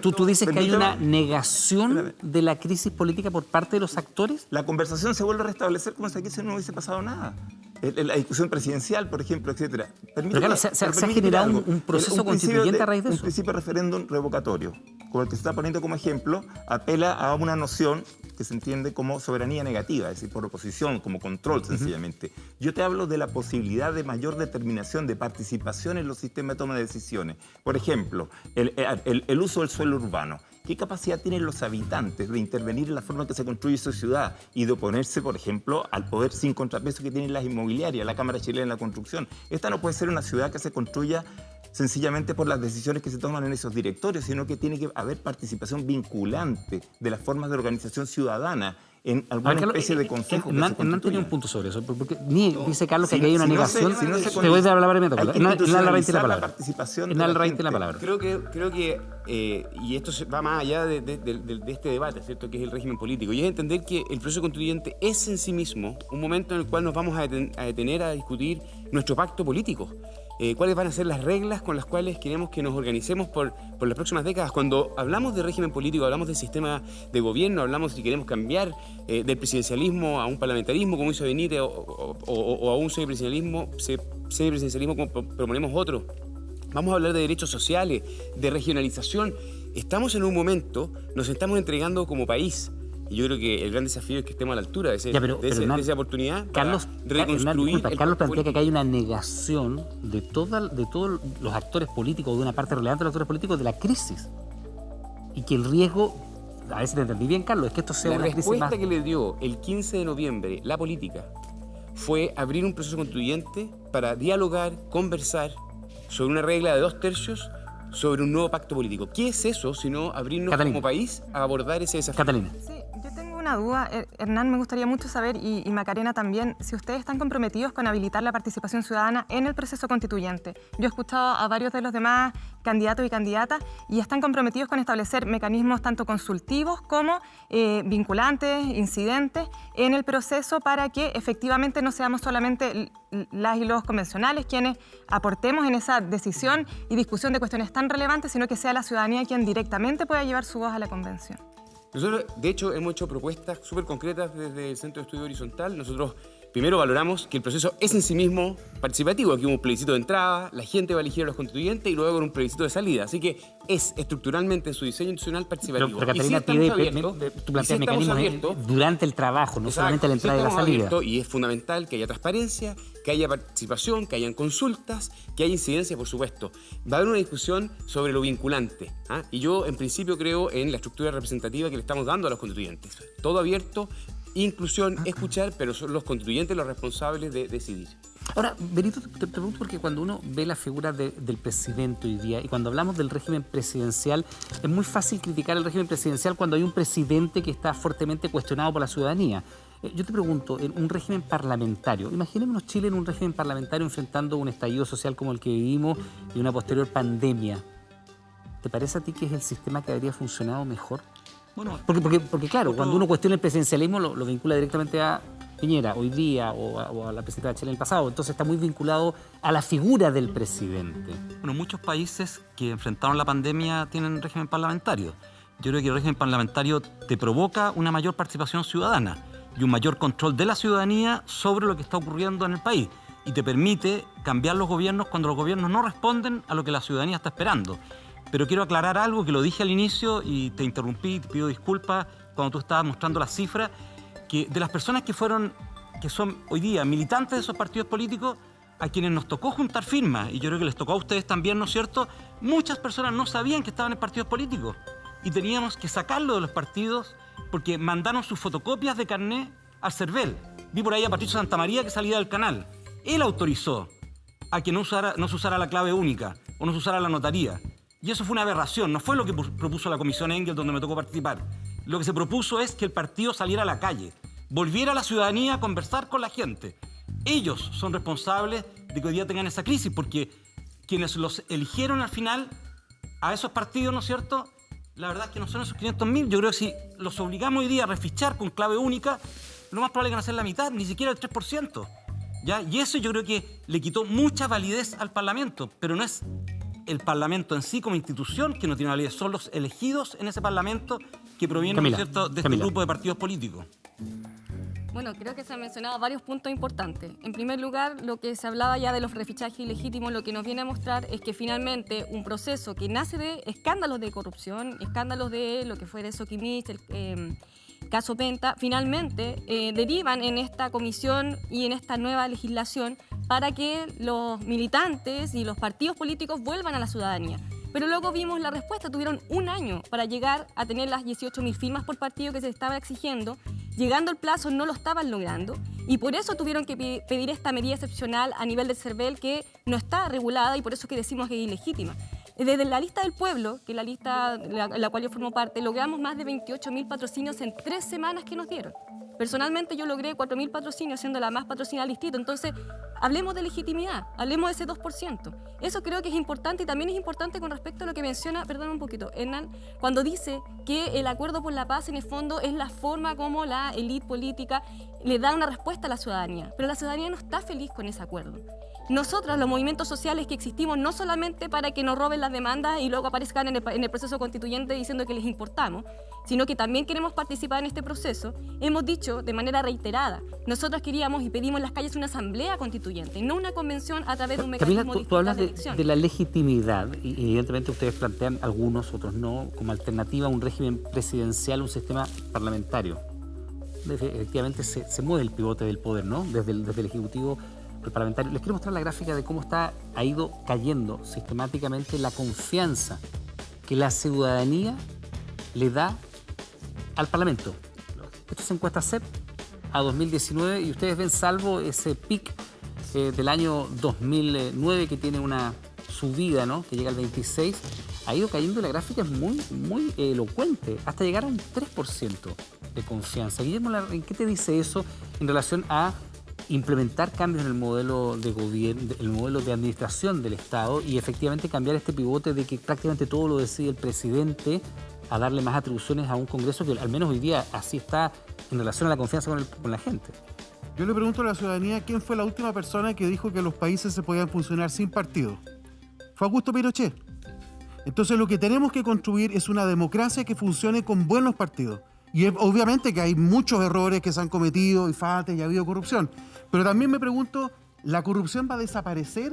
S7: tú dices que hay una negación de la crisis política por parte de los actores.
S14: La conversación se vuelve a restablecer como si aquí no hubiese pasado nada. La discusión presidencial, por ejemplo, etcétera.
S7: Pero claro, se ha generado un proceso constituyente a raíz de eso.
S14: Un principio de referéndum revocatorio, como el que se está poniendo como ejemplo, apela a una noción que se entiende como soberanía negativa, es decir, por oposición, como control, sencillamente. Yo te hablo de la posibilidad de mayor determinación, de participación en los sistemas de toma de decisiones. Por ejemplo, el uso del suelo urbano. ¿Qué capacidad tienen los habitantes de intervenir en la forma en que se construye su ciudad y de oponerse, por ejemplo, al poder sin contrapeso que tienen las inmobiliarias, la Cámara Chilena de la Construcción? Esta no puede ser una ciudad que se construya sencillamente por las decisiones que se toman en esos directorios, sino que tiene que haber participación vinculante de las formas de organización ciudadana en alguna especie de consejo.
S7: No tenía un punto sobre eso, porque dice Carlos que aquí hay una negación. Te voy a dar la palabra,
S14: la participación de la gente.
S12: Creo que y esto va más allá de este debate, ¿cierto? Que es el régimen político, y es entender que el proceso constituyente es en sí mismo un momento en el cual nos vamos a detener a discutir nuestro pacto político. ¿Cuáles van a ser las reglas con las cuales queremos que nos organicemos por las próximas décadas? Cuando hablamos de régimen político, hablamos del sistema de gobierno, hablamos si queremos cambiar del presidencialismo a un parlamentarismo, como hizo Benítez, o a un semipresidencialismo como proponemos otro. Vamos a hablar de derechos sociales, de regionalización. Estamos en un momento, nos estamos entregando como país. Y yo creo que el gran desafío es que estemos a la altura de esa oportunidad.
S7: Carlos plantea que acá hay una negación de todos los actores políticos, de una parte relevante de los actores políticos, de la crisis. Y que el riesgo, a ver si te entendí bien, Carlos, es que esto sea una crisis más.
S12: La respuesta que le dio el 15 de noviembre la política fue abrir un proceso constituyente para dialogar, conversar sobre una regla de 2/3 sobre un nuevo pacto político. ¿Qué es eso sino abrirnos como país a abordar ese desafío?
S7: Catalina.
S13: Sí, yo tengo una duda. Hernán, me gustaría mucho saber, y Macarena también, si ustedes están comprometidos con habilitar la participación ciudadana en el proceso constituyente. Yo he escuchado a varios de los demás candidatos y candidatas y están comprometidos con establecer mecanismos tanto consultivos como vinculantes, incidentes en el proceso para que efectivamente no seamos solamente las y los convencionales quienes aportemos en esa decisión y discusión de cuestiones tan relevantes, sino que sea la ciudadanía quien directamente pueda llevar su voz a la convención.
S12: Nosotros, de hecho, hemos hecho propuestas súper concretas desde el Centro de Estudio Horizontal. Nosotros Primero valoramos que el proceso es en sí mismo participativo. Aquí hubo un plebiscito de entrada, la gente va a elegir a los constituyentes y luego un plebiscito de salida. Así que es estructuralmente en su diseño institucional participativo.
S7: Pero Catalina, tú planteas mecanismos durante el trabajo, no solamente la entrada y la salida.
S12: Y es fundamental que haya transparencia, que haya participación, que hayan consultas, que haya incidencia, por supuesto. Va a haber una discusión sobre lo vinculante. Y yo, en principio, creo en la estructura representativa que le estamos dando a los constituyentes. Todo abierto, inclusión, escuchar, pero son los constituyentes los responsables de decidir.
S7: Ahora, Benito, te pregunto porque cuando uno ve la figura del presidente hoy día y cuando hablamos del régimen presidencial, es muy fácil criticar el régimen presidencial cuando hay un presidente que está fuertemente cuestionado por la ciudadanía. Yo te pregunto, en un régimen parlamentario, imaginémonos Chile en un régimen parlamentario enfrentando un estallido social como el que vivimos y una posterior pandemia. ¿Te parece a ti que es el sistema que habría funcionado mejor?
S10: Bueno,
S7: porque claro, cuando uno cuestiona el presidencialismo lo vincula directamente a Piñera hoy día o a la presidenta de Chile en el pasado. Entonces está muy vinculado a la figura del presidente.
S10: Bueno, muchos países que enfrentaron la pandemia tienen régimen parlamentario. Yo creo que el régimen parlamentario te provoca una mayor participación ciudadana y un mayor control de la ciudadanía sobre lo que está ocurriendo en el país. Y te permite cambiar los gobiernos cuando los gobiernos no responden a lo que la ciudadanía está esperando. Pero quiero aclarar algo que lo dije al inicio y te interrumpí, te pido disculpas cuando tú estabas mostrando las cifras, que de las personas que son hoy día militantes de esos partidos políticos, a quienes nos tocó juntar firmas, y yo creo que les tocó a ustedes también, ¿no es cierto?, muchas personas no sabían que estaban en partidos políticos y teníamos que sacarlo de los partidos porque mandaron sus fotocopias de carné al CERVEL. Vi por ahí a Patricio Santamaría que salía del canal. Él autorizó a que no se usara la clave única o no se usara la notaría. Y eso fue una aberración, no fue lo que propuso la Comisión Engel, donde me tocó participar. Lo que se propuso es que el partido saliera a la calle, volviera a la ciudadanía a conversar con la gente. Ellos son responsables de que hoy día tengan esa crisis, porque quienes los eligieron al final a esos partidos, ¿no es cierto?, la verdad es que no son esos 500.000. Yo creo que si los obligamos hoy día a refichar con clave única, lo más probable es que van a ser la mitad, ni siquiera el 3%. ¿Ya? Y eso yo creo que le quitó mucha validez al Parlamento, pero no es el Parlamento en sí como institución que no tiene validez, son los elegidos en ese Parlamento que provienen, ¿no es cierto?, de este grupo de partidos políticos.
S11: Bueno, creo que se han mencionado varios puntos importantes. En primer lugar, lo que se hablaba ya de los refichajes ilegítimos, lo que nos viene a mostrar es que finalmente un proceso que nace de escándalos de corrupción, escándalos de lo que fue de Soquimich, el caso Penta, finalmente derivan en esta comisión y en esta nueva legislación para que los militantes y los partidos políticos vuelvan a la ciudadanía. Pero luego vimos la respuesta, tuvieron un año para llegar a tener las 18.000 firmas por partido que se estaba exigiendo. Llegando el plazo no lo estaban logrando y por eso tuvieron que pedir esta medida excepcional a nivel del CERVEL que no está regulada y por eso que decimos que es ilegítima. Desde la lista del pueblo, que es la lista en la cual yo formo parte, logramos más de 28.000 patrocinios en 3 semanas que nos dieron. Personalmente yo logré 4.000 patrocinios, siendo la más patrocinada del distrito. Entonces, hablemos de legitimidad, hablemos de ese 2%. Eso creo que es importante y también es importante con respecto a lo que menciona, perdón un poquito, Hernán, cuando dice que el acuerdo por la paz en el fondo es la forma como la élite política le da una respuesta a la ciudadanía. Pero la ciudadanía no está feliz con ese acuerdo. Nosotros, los movimientos sociales que existimos, no solamente para que nos roben las demandas y luego aparezcan en el proceso constituyente diciendo que les importamos, sino que también queremos participar en este proceso, hemos dicho de manera reiterada, nosotros queríamos y pedimos en las calles una asamblea constituyente, no una convención a través de un mecanismo
S7: Camila, tú hablas de la legitimidad, y evidentemente ustedes plantean, algunos, otros no, como alternativa a un régimen presidencial, un sistema parlamentario. Efectivamente se mueve el pivote del poder, ¿no? Desde el Ejecutivo al parlamentario. Les quiero mostrar la gráfica de cómo ha ido cayendo sistemáticamente la confianza que la ciudadanía le da al Parlamento. Esto es encuesta CEP a 2019 y ustedes ven, salvo ese pic del año 2009 que tiene una subida, ¿no?, que llega al 26, ha ido cayendo. La gráfica es muy elocuente, hasta llegar a un 3% de confianza. Guillermo, ¿en qué te dice eso en relación a implementar cambios en el modelo de gobierno, el modelo de administración del Estado y efectivamente cambiar este pivote de que prácticamente todo lo decide el presidente, a darle más atribuciones a un Congreso que al menos hoy día así está en relación a la confianza con la gente?
S15: Yo le pregunto a la ciudadanía quién fue la última persona que dijo que los países se podían funcionar sin partido. Fue Augusto Pinochet. Entonces lo que tenemos que construir es una democracia que funcione con buenos partidos. Y obviamente que hay muchos errores que se han cometido y faltas y ha habido corrupción. Pero también me pregunto, ¿la corrupción va a desaparecer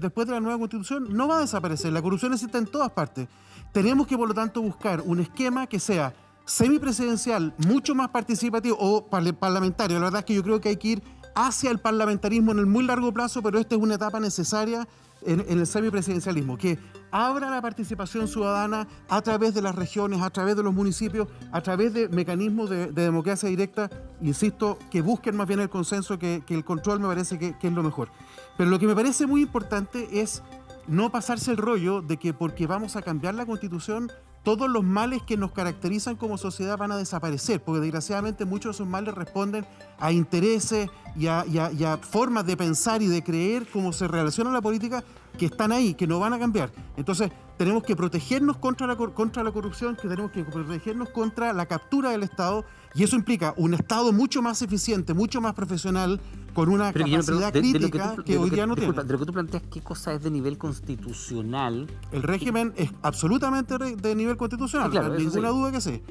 S15: después de la nueva Constitución? No va a desaparecer, la corrupción existe en todas partes. Tenemos que, por lo tanto, buscar un esquema que sea semipresidencial, mucho más participativo o parlamentario. La verdad es que yo creo que hay que ir hacia el parlamentarismo en el muy largo plazo, pero esta es una etapa necesaria en el semipresidencialismo, que abra la participación ciudadana a través de las regiones, a través de los municipios, a través de mecanismos de democracia directa, insisto, que busquen más bien el consenso que el control, me parece que es lo mejor. Pero lo que me parece muy importante es no pasarse el rollo de que porque vamos a cambiar la Constitución, todos los males que nos caracterizan como sociedad van a desaparecer, porque desgraciadamente muchos de esos males responden a intereses y a formas de pensar y de creer cómo se relaciona la política que están ahí, que no van a cambiar. Entonces, tenemos que protegernos contra la corrupción, que tenemos que protegernos contra la captura del Estado, y eso implica un Estado mucho más eficiente, mucho más profesional, con una capacidad crítica que hoy día no tiene.
S7: De lo que tú planteas, ¿qué cosa es de nivel constitucional?
S15: El régimen es absolutamente de nivel constitucional,
S7: Sí, claro,
S15: no hay ninguna
S7: sí.
S15: duda que sí.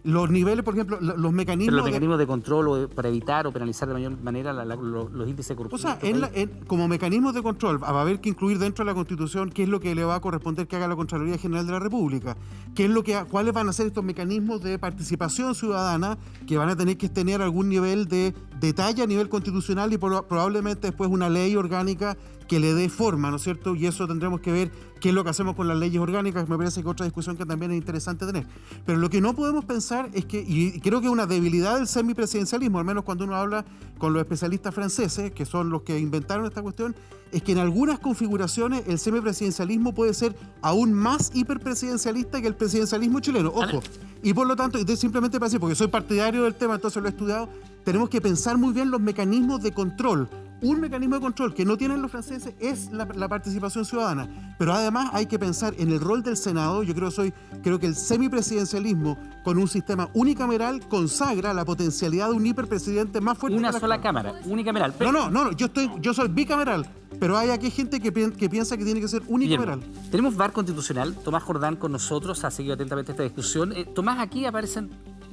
S15: Los niveles, por ejemplo, los mecanismos...
S7: Pero los mecanismos de control para evitar o penalizar de mayor manera los índices de corrupción.
S15: O sea, como mecanismos de control va a haber que incluir dentro de la Constitución qué es lo que le va a corresponder que haga la Contraloría General de la República, cuáles van a ser estos mecanismos de participación ciudadana que van a tener que tener algún nivel de detalle a nivel constitucional y probablemente después una ley orgánica que le dé forma, ¿no es cierto? Y eso tendremos que ver qué es lo que hacemos con las leyes orgánicas, me parece que otra discusión que también es interesante tener. Pero lo que no podemos pensar es que, y creo que es una debilidad del semipresidencialismo, al menos cuando uno habla con los especialistas franceses, que son los que inventaron esta cuestión, es que en algunas configuraciones el semipresidencialismo puede ser aún más hiperpresidencialista que el presidencialismo chileno. Ojo. Y por lo tanto, y simplemente para decir, porque soy partidario del tema, entonces lo he estudiado, tenemos que pensar muy bien los mecanismos de control. Un mecanismo de control que no tienen los franceses es la participación ciudadana. Pero además hay que pensar en el rol del Senado. Yo creo que el semipresidencialismo con un sistema unicameral consagra la potencialidad de un hiperpresidente más fuerte.
S7: Una sola cámara, unicameral.
S15: No, yo soy bicameral. Pero hay aquí gente que piensa que tiene que ser unicameral.
S7: Bien. Tenemos VAR constitucional. Tomás Jordán con nosotros ha seguido atentamente esta discusión. Tomás, aquí aparecen,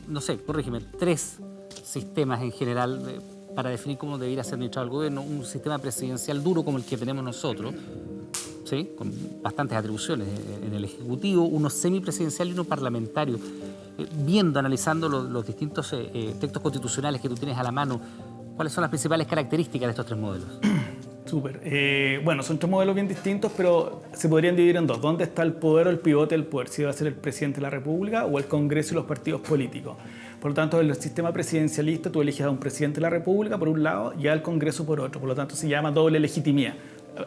S7: no sé, corrígeme, 3 sistemas en general para definir cómo debería ser administrado el gobierno. Un sistema presidencial duro como el que tenemos nosotros, ¿sí? Con bastantes atribuciones en el Ejecutivo, uno semipresidencial y uno parlamentario. Analizando los distintos textos constitucionales que tú tienes a la mano, ¿cuáles son las principales características de estos 3 modelos?
S8: Súper. Bueno, son 3 modelos bien distintos, pero se podrían dividir en 2. ¿Dónde está el poder o el pivote del poder? Si va a ser el presidente de la República o el Congreso y los partidos políticos. Por lo tanto, en el sistema presidencialista tú eliges a un presidente de la República por un lado y al Congreso por otro. Por lo tanto, se llama doble legitimidad.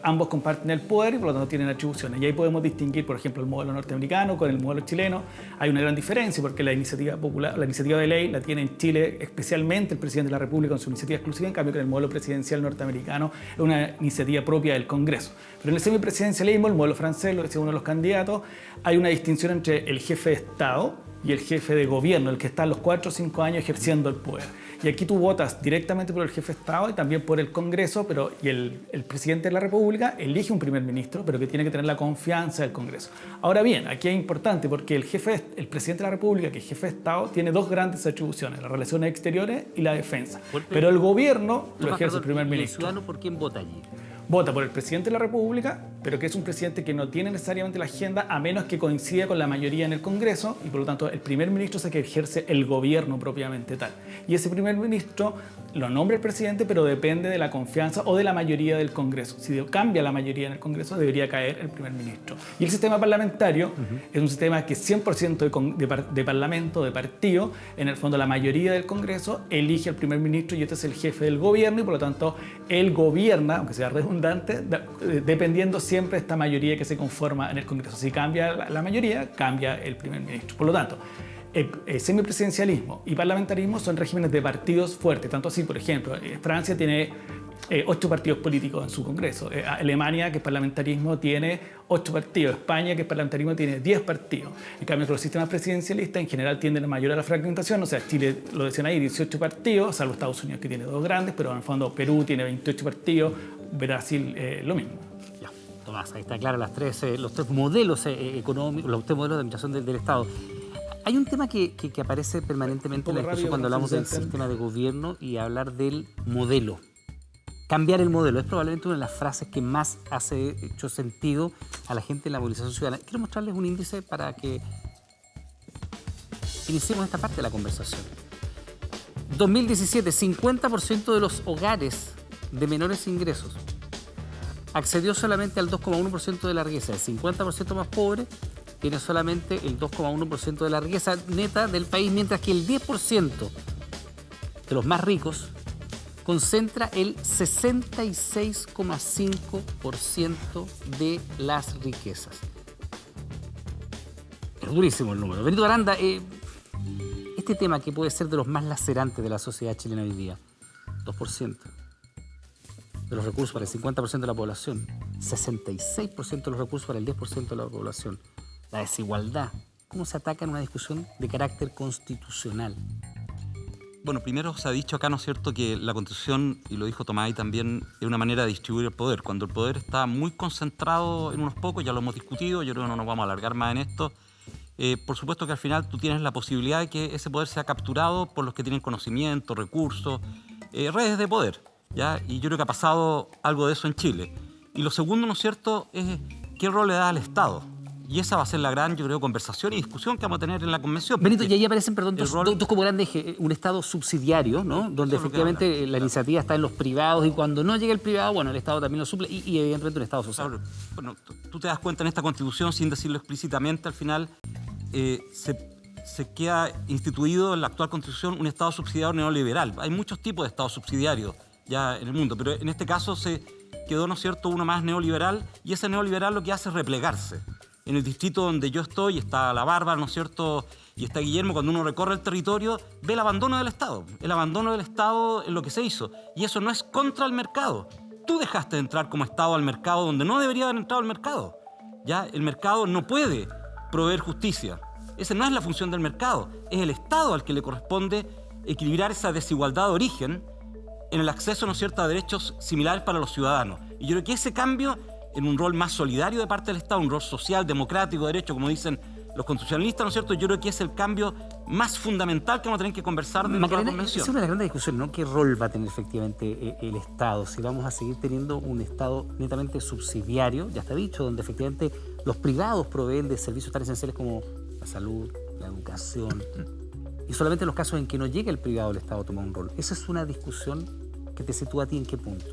S8: Ambos comparten el poder y por lo tanto tienen atribuciones. Y ahí podemos distinguir, por ejemplo, el modelo norteamericano con el modelo chileno. Hay una gran diferencia porque la iniciativa popular, la iniciativa de ley la tiene en Chile especialmente el presidente de la República con su iniciativa exclusiva, en cambio que en el modelo presidencial norteamericano es una iniciativa propia del Congreso. Pero en el semipresidencialismo, el modelo francés, lo decía uno de los candidatos, hay una distinción entre el jefe de Estado y el jefe de gobierno, el que está a los 4 o 5 años ejerciendo el poder. Y aquí tú votas directamente por el jefe de Estado y también por el Congreso, y el presidente de la República elige un primer ministro, pero que tiene que tener la confianza del Congreso. Ahora bien, aquí es importante porque el presidente de la República, que es jefe de Estado, tiene 2 grandes atribuciones, las relaciones exteriores y la defensa. Pero el gobierno lo ejerce el primer ministro.
S7: ¿El ciudadano por quién vota allí?
S8: Vota por el presidente de la República, pero que es un presidente que no tiene necesariamente la agenda a menos que coincida con la mayoría en el Congreso y por lo tanto el primer ministro es el que ejerce el gobierno propiamente tal. Y ese primer ministro lo nombra el presidente, pero depende de la confianza o de la mayoría del Congreso. Si cambia la mayoría en el Congreso, debería caer el primer ministro. Y el sistema parlamentario es un sistema que es 100% de parlamento, de partido. En el fondo, la mayoría del Congreso elige al primer ministro y este es el jefe del gobierno y por lo tanto él gobierna, aunque sea redundante, dependiendo siempre de esta mayoría que se conforma en el Congreso. Si cambia la mayoría, cambia el primer ministro. Por lo tanto, el semipresidencialismo y parlamentarismo son regímenes de partidos fuertes. Tanto así, por ejemplo, Francia tiene 8 partidos políticos en su Congreso. Alemania, que es parlamentarismo, tiene 8 partidos. España, que es parlamentarismo, tiene 10 partidos. En cambio, los sistemas presidencialistas en general tienden mayor a la fragmentación. O sea, Chile, lo decían ahí, 18 partidos, salvo Estados Unidos, que tiene 2 grandes, pero en el fondo Perú tiene 28 partidos, Brasil lo mismo.
S7: Ya, Tomás, ahí está claro los tres modelos económicos, los 3 modelos de administración del Estado. Hay un tema que aparece permanentemente en la discusión cuando hablamos del sistema de gobierno y hablar del modelo. Cambiar el modelo es probablemente una de las frases que más hace hecho sentido a la gente en la movilización ciudadana. Quiero mostrarles un índice para que iniciemos esta parte de la conversación. 2017, 50% de los hogares de menores ingresos accedió solamente al 2,1% de la riqueza. El 50% más pobre tiene solamente el 2,1% de la riqueza neta del país, mientras que el 10% de los más ricos concentra el 66,5% de las riquezas. Es durísimo el número. Benito Aranda, este tema que puede ser de los más lacerantes de la sociedad chilena hoy día, 2% de los recursos para el 50% de la población, 66% de los recursos para el 10% de la población. La desigualdad, ¿cómo se ataca en una discusión de carácter constitucional?
S10: Bueno, primero se ha dicho acá, ¿no es cierto?, que la Constitución, y lo dijo Tomás ahí también, es una manera de distribuir el poder. Cuando el poder está muy concentrado en unos pocos, ya lo hemos discutido, yo creo que no nos vamos a alargar más en esto, por supuesto que al final tú tienes la posibilidad de que ese poder sea capturado por los que tienen conocimiento, recursos, redes de poder, ¿ya? Y yo creo que ha pasado algo de eso en Chile. Y lo segundo, ¿no es cierto?, es qué rol le da al Estado. Y esa va a ser la gran, yo creo, conversación y discusión que vamos a tener en la convención.
S7: Benito, y ahí aparecen, perdón, dos como grandes ejes. Un Estado subsidiario, ¿no? Donde efectivamente la iniciativa está en los privados y cuando no llega el privado, bueno, el Estado también lo suple y evidentemente un Estado social.
S10: Bueno, tú te das cuenta en esta Constitución, sin decirlo explícitamente, al final se queda instituido en la actual Constitución un Estado subsidiario neoliberal. Hay muchos tipos de Estados subsidiarios ya en el mundo, pero en este caso se quedó, ¿no es cierto?, uno más neoliberal, y ese neoliberal lo que hace es replegarse. En el distrito donde yo estoy está la Bárbara, ¿no es cierto?, y está Guillermo. Cuando uno recorre el territorio, ve el abandono del Estado. El abandono del Estado en lo que se hizo. Y eso no es contra el mercado. Tú dejaste de entrar como Estado al mercado donde no debería haber entrado al mercado. ¿Ya? El mercado no puede proveer justicia. Esa no es la función del mercado. Es el Estado al que le corresponde equilibrar esa desigualdad de origen en el acceso, ¿no es cierto?, a derechos similares para los ciudadanos. Y yo creo que ese cambio en un rol más solidario de parte del Estado, un rol social, democrático, de derecho, como dicen los constitucionalistas, ¿no es cierto? Yo creo que es el cambio más fundamental que vamos a tener que conversar dentro de la Convención.
S7: Es una gran discusión, ¿no? ¿Qué rol va a tener efectivamente el Estado? Si vamos a seguir teniendo un Estado netamente subsidiario, ya está dicho, donde efectivamente los privados proveen de servicios tan esenciales como la salud, la educación, y solamente en los casos en que no llega el privado el Estado toma un rol. Esa es una discusión que te sitúa a ti en qué punto.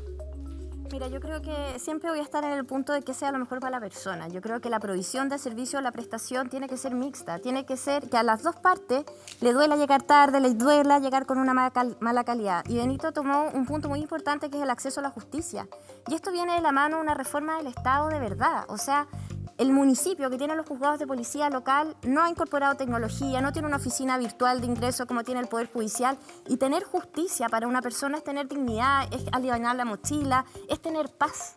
S1: Mira, yo creo que siempre voy a estar en el punto de que sea lo mejor para la persona. Yo creo que la provisión del servicio o la prestación tiene que ser mixta. Tiene que ser que a las dos partes le duela llegar tarde, le duela llegar con una mala calidad. Y Benito tomó un punto muy importante que es el acceso a la justicia. Y esto viene de la mano de una reforma del Estado de verdad. O sea, el municipio que tiene los juzgados de policía local no ha incorporado tecnología, no tiene una oficina virtual de ingreso como tiene el Poder Judicial. Y tener justicia para una persona es tener dignidad, es aliviar la mochila, es tener paz.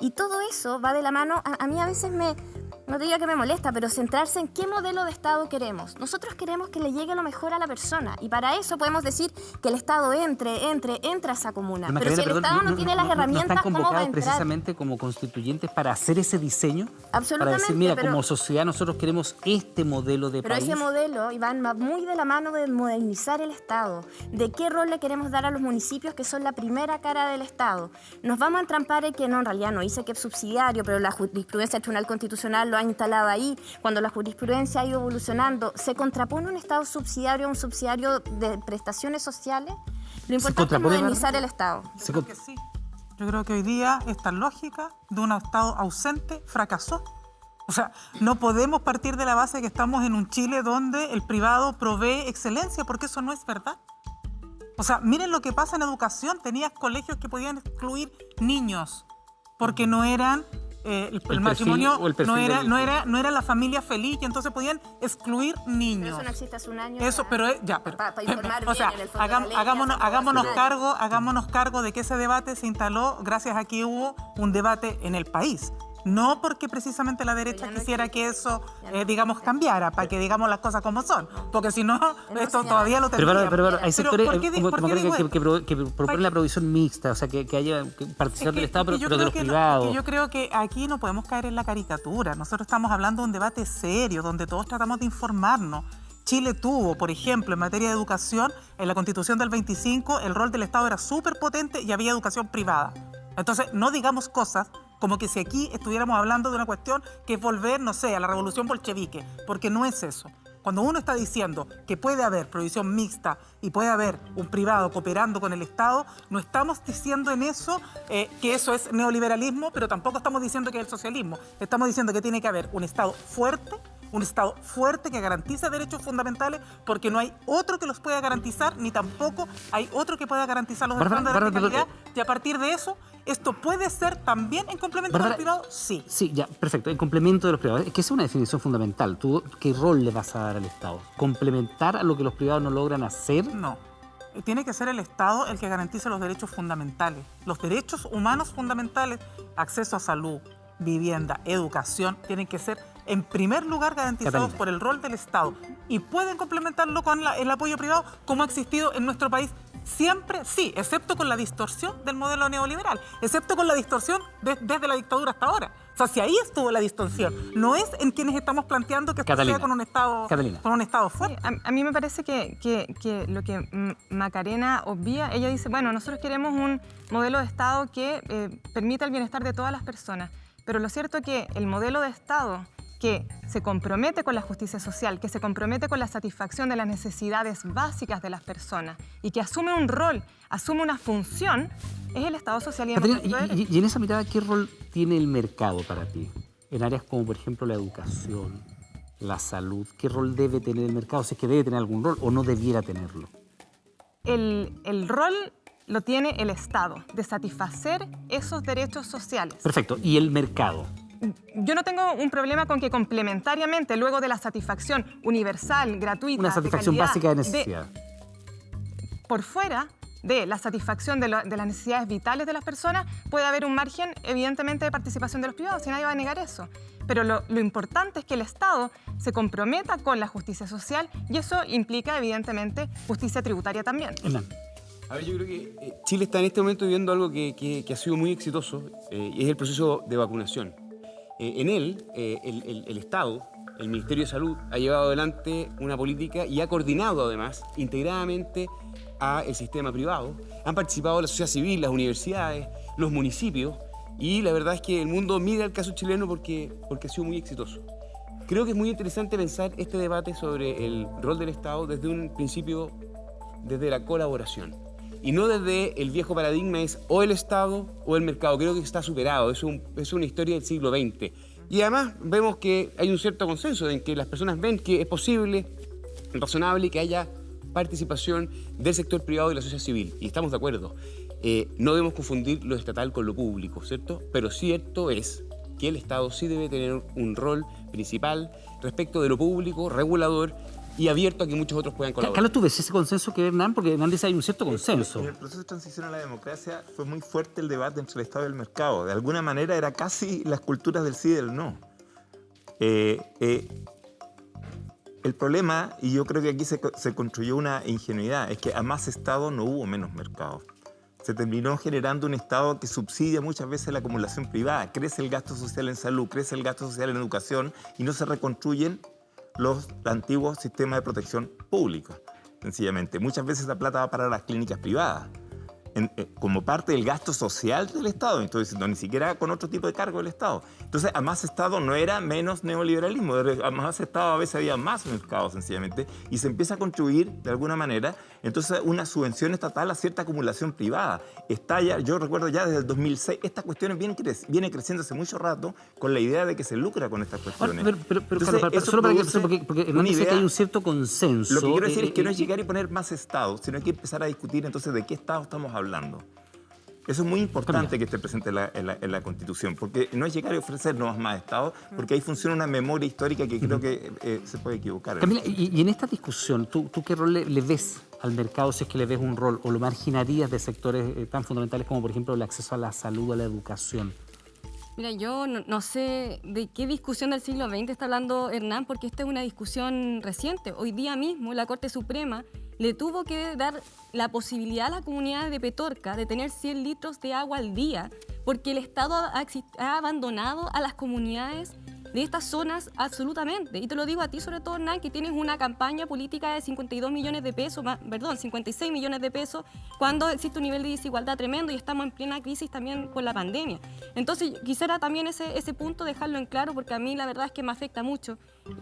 S1: Y todo eso va de la mano. A mí a veces no te digo que me molesta, pero centrarse en qué modelo de Estado queremos. Nosotros queremos que le llegue lo mejor a la persona y para eso podemos decir que el Estado entre a esa comuna. Pero si el Estado no tiene las herramientas,
S7: ¿no están
S1: ¿cómo va a
S7: convocados
S1: entrar?
S7: precisamente como constituyentes para hacer ese diseño?
S1: Absolutamente.
S7: Para decir, mira,
S1: pero
S7: como sociedad nosotros queremos este modelo de país.
S1: Pero ese modelo, Iván, va muy de la mano de modernizar el Estado, de qué rol le queremos dar a los municipios que son la primera cara del Estado. Nos vamos a entrampar en que no, en realidad no dice que es subsidiario, pero la jurisprudencia del Tribunal Constitucional lo ha instalado ahí. Cuando la jurisprudencia ha ido evolucionando, ¿se contrapone un Estado subsidiario a un subsidiario de prestaciones sociales? Lo importante es modernizar el Estado.
S9: Yo creo que sí. Yo creo que hoy día esta lógica de un Estado ausente fracasó. O sea, no podemos partir de la base de que estamos en un Chile donde el privado provee excelencia, porque eso no es verdad. O sea, miren lo que pasa en educación. Tenías colegios que podían excluir niños porque no eran el matrimonio, no era la familia feliz, y entonces podían excluir niños.
S1: Pero eso no existe hace un año.
S9: Eso, pero
S1: para informar
S9: o sea,
S1: bien, en el fondo
S9: hagámonos cargo de que ese debate se instaló gracias a que hubo un debate en el país. No porque precisamente la derecha quisiera que eso, digamos, cambiara, para que digamos las cosas como son. Porque si no, esto todavía lo tendría.
S7: Pero hay sectores que proponen la provisión mixta, o sea, que haya participar del Estado, pero de los privados.
S9: Yo creo que aquí no podemos caer en la caricatura. Nosotros estamos hablando de un debate serio, donde todos tratamos de informarnos. Chile tuvo, por ejemplo, en materia de educación, en la Constitución del 25, el rol del Estado era súper potente y había educación privada. Entonces, no digamos cosas como que si aquí estuviéramos hablando de una cuestión que es volver, no sé, a la revolución bolchevique, porque no es eso. Cuando uno está diciendo que puede haber provisión mixta y puede haber un privado cooperando con el Estado, no estamos diciendo en eso que eso es neoliberalismo, pero tampoco estamos diciendo que es el socialismo. Estamos diciendo que tiene que haber un Estado fuerte que garantice derechos fundamentales, porque no hay otro que los pueda garantizar, ni tampoco hay otro que pueda garantizar los estándares de calidad. Y a partir de eso, ¿esto puede ser también en complemento con el privado? Sí.
S7: Sí, ya, perfecto, en complemento de los privados. Es que esa es una definición fundamental. ¿Tú qué rol le vas a dar al Estado? ¿Complementar a lo que los privados no logran hacer?
S9: No. Tiene que ser el Estado el que garantice los derechos fundamentales. Los derechos humanos fundamentales, acceso a salud, vivienda, educación, tienen que ser en primer lugar garantizados
S7: Catalina.
S9: por el rol del Estado. Y pueden complementarlo con el apoyo privado, como ha existido en nuestro país siempre, sí, excepto con la distorsión del modelo neoliberal, excepto con la distorsión desde la dictadura hasta ahora. O sea, si ahí estuvo la distorsión, no es en quienes estamos planteando que esto sea con un Estado fuerte.
S13: A mí me parece que lo que Macarena obvia, ella dice, bueno, nosotros queremos un modelo de Estado que permita el bienestar de todas las personas, pero lo cierto es que el modelo de Estado que se compromete con la justicia social, que se compromete con la satisfacción de las necesidades básicas de las personas y que asume un rol, asume una función, es el Estado social y democrático.
S7: Y en esa mirada, ¿qué rol tiene el mercado para ti? En áreas como, por ejemplo, la educación, la salud, ¿qué rol debe tener el mercado? Si es que debe tener algún rol o no debiera tenerlo.
S13: El rol lo tiene el Estado, de satisfacer esos derechos sociales.
S7: Perfecto. ¿Y el mercado?
S13: Yo no tengo un problema con que complementariamente, luego de la satisfacción universal, gratuita,
S7: Una satisfacción
S13: de calidad,
S7: básica de necesidad.
S13: Por fuera de la satisfacción de las necesidades vitales de las personas, puede haber un margen, evidentemente, de participación de los privados, y nadie va a negar eso. Pero lo importante es que el Estado se comprometa con la justicia social, y eso implica, evidentemente, justicia tributaria también.
S12: A ver, yo creo que Chile está en este momento viviendo algo que ha sido muy exitoso, y es el proceso de vacunación. En él, el Estado, el Ministerio de Salud, ha llevado adelante una política y ha coordinado, además, integradamente al sistema privado. Han participado la sociedad civil, las universidades, los municipios, y la verdad es que el mundo mira el caso chileno porque ha sido muy exitoso. Creo que es muy interesante pensar este debate sobre el rol del Estado desde un principio, desde la colaboración. Y no desde el viejo paradigma es o el Estado o el mercado. Creo que está superado, es una historia del siglo XX. Y además vemos que hay un cierto consenso en que las personas ven que es posible, razonable, que haya participación del sector privado y la sociedad civil. Y estamos de acuerdo. No debemos confundir lo estatal con lo público, ¿cierto? Pero cierto es que el Estado sí debe tener un rol principal respecto de lo público, regulador, y abierto a que muchos otros puedan colaborar.
S7: Carlos, ¿tú ves ese consenso que Hernán? Porque Hernán dice hay un cierto consenso.
S14: En el proceso de transición a la democracia fue muy fuerte el debate entre el Estado y el mercado. De alguna manera era casi las culturas del sí y del no. El problema, y yo creo que aquí se construyó una ingenuidad, es que a más Estado no hubo menos mercado. Se terminó generando un Estado que subsidia muchas veces la acumulación privada. Crece el gasto social en salud, crece el gasto social en educación y no se reconstruyen los antiguos sistemas de protección pública, sencillamente. Muchas veces la plata va para las clínicas privadas, como parte del gasto social del Estado, entonces no, ni siquiera con otro tipo de cargo del Estado. Entonces, a más Estado no era menos neoliberalismo, a más Estado a veces había más mercado, sencillamente, y se empieza a construir, de alguna manera, entonces una subvención estatal a cierta acumulación privada. Yo recuerdo ya desde el 2006, estas cuestiones viene creciendo hace mucho rato con la idea de que se lucra con estas cuestiones.
S7: Pero solo para que, porque Hernán dice que hay un cierto consenso.
S14: Lo que quiero decir es que no es llegar y poner más Estado, sino hay que empezar a discutir entonces de qué Estado estamos hablando. Eso es muy importante que esté presente en la Constitución, porque no es llegar y ofrecernos más Estado, porque ahí funciona una memoria histórica que creo que se puede equivocar.
S7: Camila, y en esta discusión, ¿tú qué rol le ves al mercado, si es que le ves un rol, o lo marginarías de sectores tan fundamentales como, por ejemplo, el acceso a la salud, a la educación?
S11: Mira, yo no sé de qué discusión del siglo XX está hablando Hernán, porque esta es una discusión reciente. Hoy día mismo la Corte Suprema le tuvo que dar la posibilidad a la comunidad de Petorca de tener 100 litros de agua al día, porque el Estado ha abandonado a las comunidades de estas zonas absolutamente. Y te lo digo a ti sobre todo, Hernán, que tienes una campaña política de 52 millones de pesos, perdón, 56 millones de pesos, cuando existe un nivel de desigualdad tremendo y estamos en plena crisis también por la pandemia. Entonces, quisiera también ese punto dejarlo en claro, porque a mí la verdad es que me afecta mucho.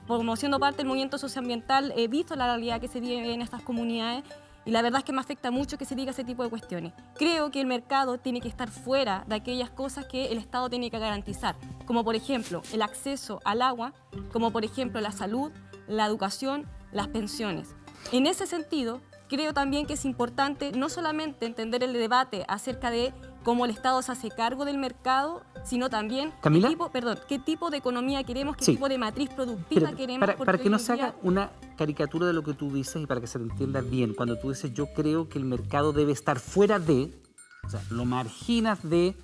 S11: Como siendo parte del movimiento socioambiental, he visto la realidad que se vive en estas comunidades y la verdad es que me afecta mucho que se diga ese tipo de cuestiones. Creo que el mercado tiene que estar fuera de aquellas cosas que el Estado tiene que garantizar, como por ejemplo el acceso al agua, como por ejemplo la salud, la educación, las pensiones. En ese sentido, creo también que es importante no solamente entender el debate acerca de cómo el Estado se hace cargo del mercado, sino también qué tipo de economía queremos, qué tipo de matriz productiva queremos.
S7: Para que no se haga una caricatura de lo que tú dices y para que se lo entienda bien, cuando tú dices yo creo que el mercado debe estar fuera de, o sea, lo marginas de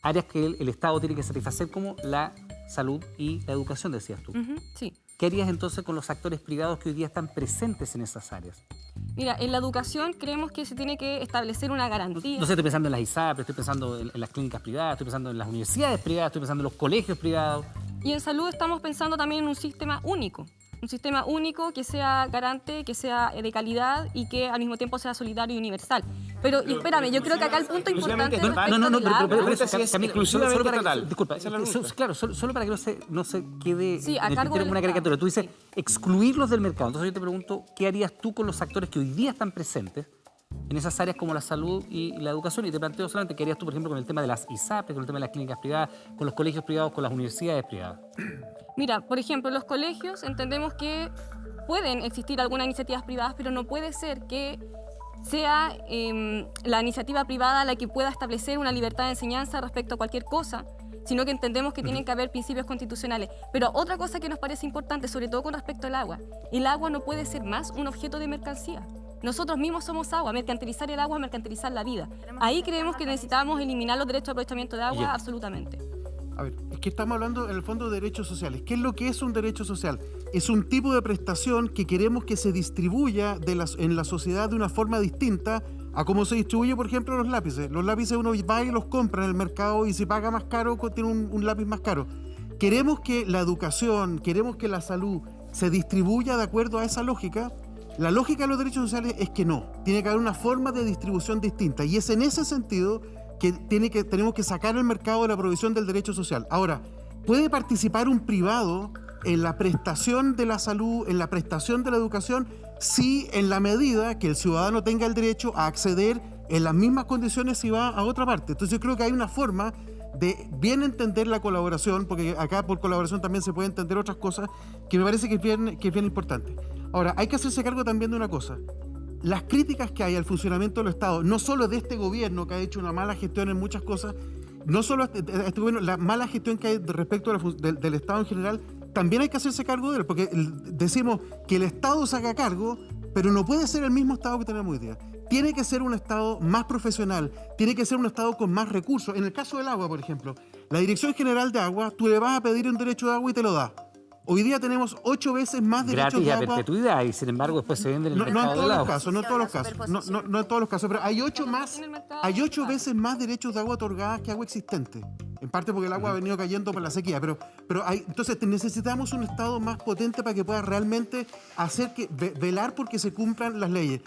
S7: áreas que el Estado tiene que satisfacer como la salud y la educación, decías tú.
S11: Sí.
S7: ¿Qué harías entonces con los actores privados que hoy día están presentes en esas áreas?
S11: Mira, en la educación creemos que se tiene que establecer una garantía.
S7: No sé, estoy pensando en las ISAPRES, estoy pensando en las clínicas privadas, estoy pensando en las universidades privadas, estoy pensando en los colegios privados.
S11: Y en salud estamos pensando también en un sistema único. Un sistema único que sea garante, que sea de calidad y que al mismo tiempo sea solidario y universal. Pero espérame, yo creo que acá el punto importante es
S7: solo para que no se quede
S11: como
S7: una caricatura. Tú dices excluirlos del mercado. Entonces yo te pregunto, ¿qué harías tú con los actores que hoy día están presentes en esas áreas como la salud y la educación? Y te planteo solamente, ¿qué harías tú, por ejemplo, con el tema de las ISAPRES, con el tema de las clínicas privadas, con los colegios privados, con las universidades privadas?
S11: Mira, por ejemplo, los colegios entendemos que pueden existir algunas iniciativas privadas, pero no puede ser que sea la iniciativa privada la que pueda establecer una libertad de enseñanza respecto a cualquier cosa, sino que entendemos que tienen que haber principios constitucionales. Pero otra cosa que nos parece importante, sobre todo con respecto al agua, el agua no puede ser más un objeto de mercancía. Nosotros mismos somos agua, mercantilizar el agua, mercantilizar la vida. Ahí creemos que necesitamos eliminar los derechos de aprovechamiento de agua, absolutamente.
S15: A ver, es que estamos hablando en el fondo de derechos sociales. ¿Qué es lo que es un derecho social? Es un tipo de prestación que queremos que se distribuya en la sociedad de una forma distinta a cómo se distribuye, por ejemplo, los lápices. Los lápices uno va y los compra en el mercado y si paga más caro, tiene un lápiz más caro. Queremos que la educación, queremos que la salud se distribuya de acuerdo a esa lógica. La lógica de los derechos sociales es que no. Tiene que haber una forma de distribución distinta. Y es en ese sentido que tenemos que sacar el mercado de la provisión del derecho social. Ahora, ¿puede participar un privado en la prestación de la salud, en la prestación de la educación? Sí, en la medida que el ciudadano tenga el derecho a acceder en las mismas condiciones si va a otra parte. Entonces yo creo que hay una forma de bien entender la colaboración, porque acá por colaboración también se puede entender otras cosas, que me parece que es bien importante. Ahora, hay que hacerse cargo también de una cosa. Las críticas que hay al funcionamiento del Estado, no solo de este gobierno que ha hecho una mala gestión en muchas cosas, no solo este gobierno, la mala gestión que hay respecto del Estado en general, también hay que hacerse cargo de él, porque decimos que el Estado se haga cargo, pero no puede ser el mismo Estado que tenemos hoy día. Tiene que ser un Estado más profesional, tiene que ser un Estado con más recursos. En el caso del agua, por ejemplo, la Dirección General de Agua, tú le vas a pedir un derecho de agua y te lo da. Hoy día tenemos 8 veces más derechos de agua.
S7: Gratis a perpetuidad y sin embargo después se venden en el mercado del agua.
S15: No en todos los casos, no en todos los casos, pero hay 8 veces más derechos de agua otorgadas que agua existente. En parte porque el agua ha venido cayendo por la sequía, entonces necesitamos un Estado más potente para que pueda realmente velar porque se cumplan las leyes.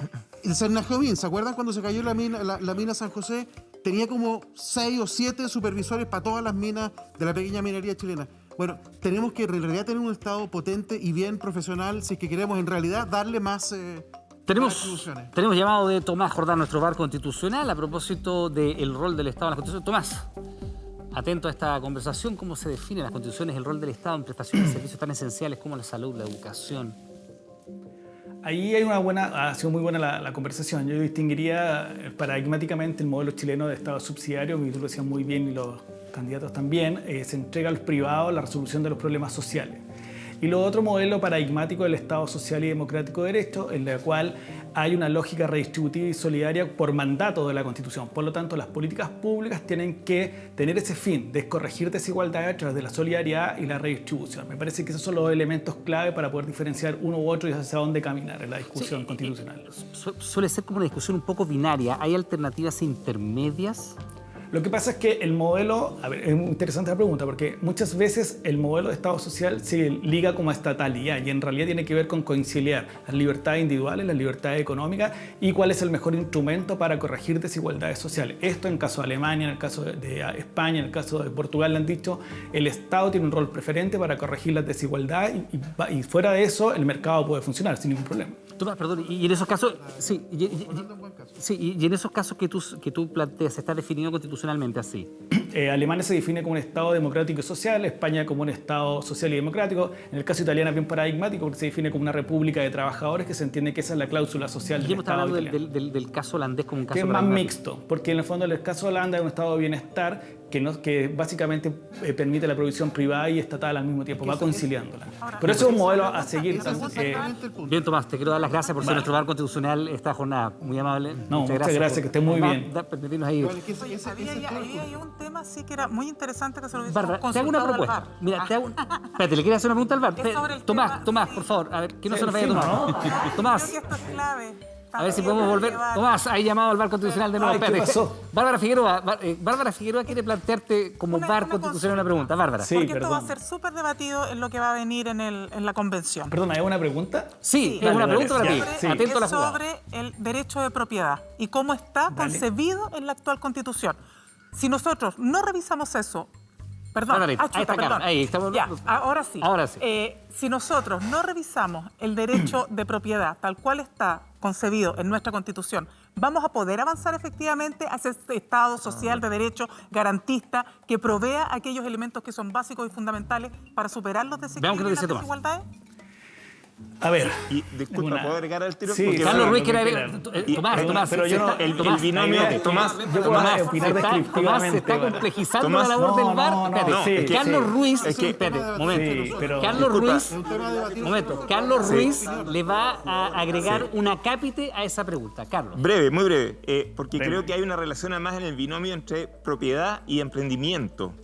S15: El Cernajeomín, ¿se acuerdan cuando se cayó la mina San José? Tenía como 6 o 7 supervisores para todas las minas de la pequeña minería chilena. Bueno, tenemos que en realidad tener un Estado potente y bien profesional si es que queremos en realidad darle más
S7: Tenemos llamado de Tomás Jordán, nuestro bar constitucional, a propósito del rol del Estado en la Constitución. Tomás, atento a esta conversación, ¿cómo se define en las constituciones el rol del Estado en prestaciones de servicios tan esenciales como la salud, la educación?
S8: Ahí ha sido muy buena la conversación. Yo distinguiría paradigmáticamente el modelo chileno de Estado subsidiario, que tú lo decías muy bien y los candidatos también, se entrega a los privados la resolución de los problemas sociales. Y lo otro modelo paradigmático del Estado social y democrático de derecho, en el cual hay una lógica redistributiva y solidaria por mandato de la Constitución. Por lo tanto, las políticas públicas tienen que tener ese fin de corregir desigualdades a través de la solidaridad y la redistribución. Me parece que esos son los elementos clave para poder diferenciar uno u otro y hacia dónde caminar en la discusión constitucional.
S7: Suele ser como una discusión un poco binaria. ¿Hay alternativas intermedias?
S8: Lo que pasa es que el modelo, a ver, es muy interesante la pregunta, porque muchas veces el modelo de Estado social se liga como a estatalidad y en realidad tiene que ver con conciliar las libertades individuales, las libertades económicas y cuál es el mejor instrumento para corregir desigualdades sociales. Esto en el caso de Alemania, en el caso de España, en el caso de Portugal le han dicho, el Estado tiene un rol preferente para corregir las desigualdades y fuera de eso el mercado puede funcionar sin ningún problema.
S7: Tomás, perdón, y en esos casos, sí, y en esos casos que tú planteas, está definido constitucionalmente así.
S8: Alemania se define como un Estado democrático y social, España como un Estado social y democrático. En el caso italiano es bien paradigmático porque se define como una república de trabajadores que se entiende que esa es la cláusula social del Estado
S7: hablando
S8: italiano.
S7: del caso holandés como un caso
S8: que es más
S7: paradigmático.
S8: mixto, porque en el fondo el caso de Holanda es un estado de bienestar que básicamente permite la provisión privada y estatal al mismo tiempo, va conciliándola. Pero eso es un modelo a seguir.
S7: Bien, Tomás, te quiero dar las gracias por ser nuestro bar constitucional esta jornada. Muy amable.
S8: No, muchas gracias, que esté muy bien.
S7: Permitirnos ahí.
S9: Ahí hay un tema sí que era muy interesante que se lo
S7: Bárbara, te hago una propuesta. Mira, te hago... Espérate, ¿le quieres hacer una pregunta al bar? Tomás, por favor, a ver, que no se nos vaya Tomás. Tomás.
S9: Creo que esto es clave.
S7: A ver si podemos volver. Tomás, hay llamado al bar constitucional de nuevo.
S8: Ay, ¿qué pasó?
S7: Bárbara Figueroa quiere plantearte como bar constitucional una pregunta. Bárbara.
S9: Sí, porque esto va a ser súper debatido en lo que va a venir en la convención.
S8: Perdón, ¿hay una pregunta?
S7: Sí, es una pregunta para ti. Atento a la jugada.
S9: Sobre el derecho de propiedad y cómo está concebido en la actual Constitución. Si nosotros no revisamos eso... Perdón,
S7: ahí estamos.
S9: Ya, ahora sí.
S7: Ahora sí.
S9: Si nosotros no revisamos el derecho de propiedad tal cual está concebido en nuestra Constitución, ¿vamos a poder avanzar efectivamente hacia este Estado social de derecho garantista que provea aquellos elementos que son básicos y fundamentales para superar los desequilibrios y las desigualdades?
S8: A ver.
S14: Y disculpa, ¿puedo agregar al tiro?
S7: Sí, Carlos Ruiz quiere agregar. Tomás,
S14: pero yo no. El binomio. Tomás,
S7: se está complejizando la labor del bar. Carlos Ruiz, espérate, momento. Carlos Ruiz le va a agregar una cápite a esa pregunta. Carlos.
S14: Breve, muy breve. Porque creo que hay una relación además en el binomio entre propiedad y emprendimiento.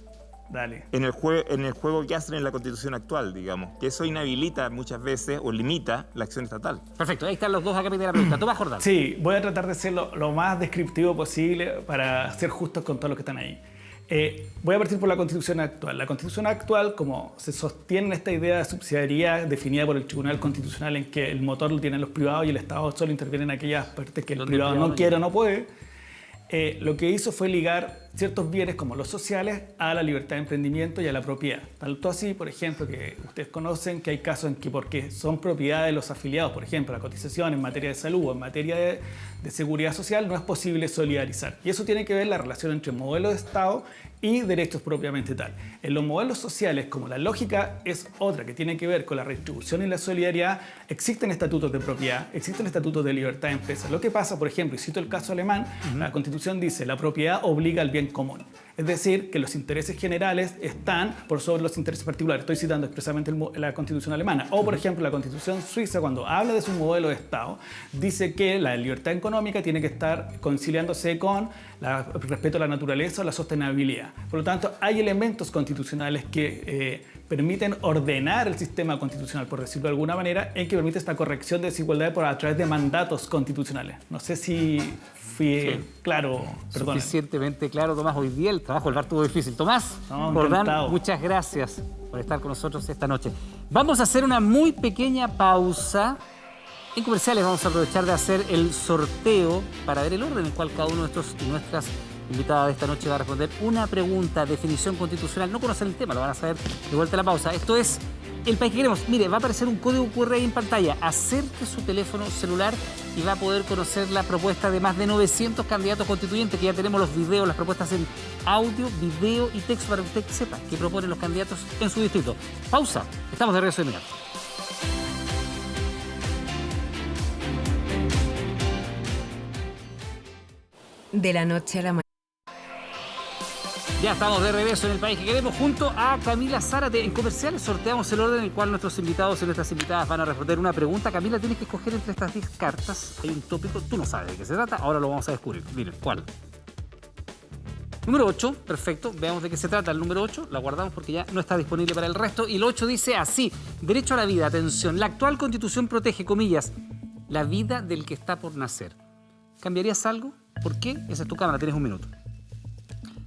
S8: Dale.
S14: En el juego que hacen en la Constitución actual, digamos, que eso inhabilita muchas veces o limita la acción estatal.
S7: Perfecto, ahí están los dos acá de la pregunta. Tomás Jordán.
S8: Sí, voy a tratar de ser lo más descriptivo posible para ser justos con todos los que están ahí. Voy a partir por la Constitución actual. La Constitución actual, como se sostiene en esta idea de subsidiariedad definida por el Tribunal Constitucional en que el motor lo tienen los privados y el Estado solo interviene en aquellas partes que el privado no quiere o no puede, lo que hizo fue ligar ciertos bienes como los sociales a la libertad de emprendimiento y a la propiedad. Tanto así, por ejemplo, que ustedes conocen que hay casos en que porque son propiedad de los afiliados, por ejemplo, la cotización en materia de salud o en materia de seguridad social, no es posible solidarizar. Y eso tiene que ver la relación entre modelo de Estado y derechos propiamente tal. En los modelos sociales, como la lógica es otra, que tiene que ver con la redistribución y la solidaridad, existen estatutos de propiedad, existen estatutos de libertad de empresa. Lo que pasa, por ejemplo, y cito el caso alemán, la Constitución dice, la propiedad obliga al bien común. Es decir, que los intereses generales están por sobre los intereses particulares. Estoy citando expresamente la Constitución alemana. O, por ejemplo, la Constitución suiza, cuando habla de su modelo de Estado, dice que la libertad económica tiene que estar conciliándose con el respeto a la naturaleza o la sostenibilidad. Por lo tanto, hay elementos constitucionales que permiten ordenar el sistema constitucional, por decirlo de alguna manera, en que permite esta corrección de desigualdades a través de mandatos constitucionales. No sé si fui claro. Perdón.
S7: Suficientemente claro, Tomás. Hoy día el trabajo del bar estuvo difícil. Tomás, Jordán, muchas gracias por estar con nosotros esta noche. Vamos a hacer una muy pequeña pausa. En comerciales vamos a aprovechar de hacer el sorteo para ver el orden en el cual cada uno de nuestros y nuestras invitadas de esta noche va a responder una pregunta, definición constitucional. No conocen el tema, lo van a saber de vuelta a la pausa. Esto es El País que Queremos. Mire, va a aparecer un código QR ahí en pantalla. Acerque su teléfono celular y va a poder conocer la propuesta de más de 900 candidatos constituyentes, que ya tenemos los videos, las propuestas en audio, video y texto para que usted sepa qué proponen los candidatos en su distrito. Pausa. Estamos de regreso de inmediato.
S16: De la noche a la mañana.
S7: Ya estamos de regreso en El País que Queremos junto a Camila Zárate. En comerciales sorteamos el orden en el cual nuestros invitados y nuestras invitadas van a responder una pregunta. Camila, tienes que escoger entre estas 10 cartas. Hay un tópico, tú no sabes de qué se trata, ahora lo vamos a descubrir. Miren, ¿cuál? Número 8, perfecto, veamos de qué se trata el número 8, la guardamos porque ya no está disponible para el resto. Y el 8 dice así: derecho a la vida, atención, la actual Constitución protege, comillas, la vida del que está por nacer. ¿Cambiarías algo? ¿Por qué? Esa es tu cámara, tienes un minuto.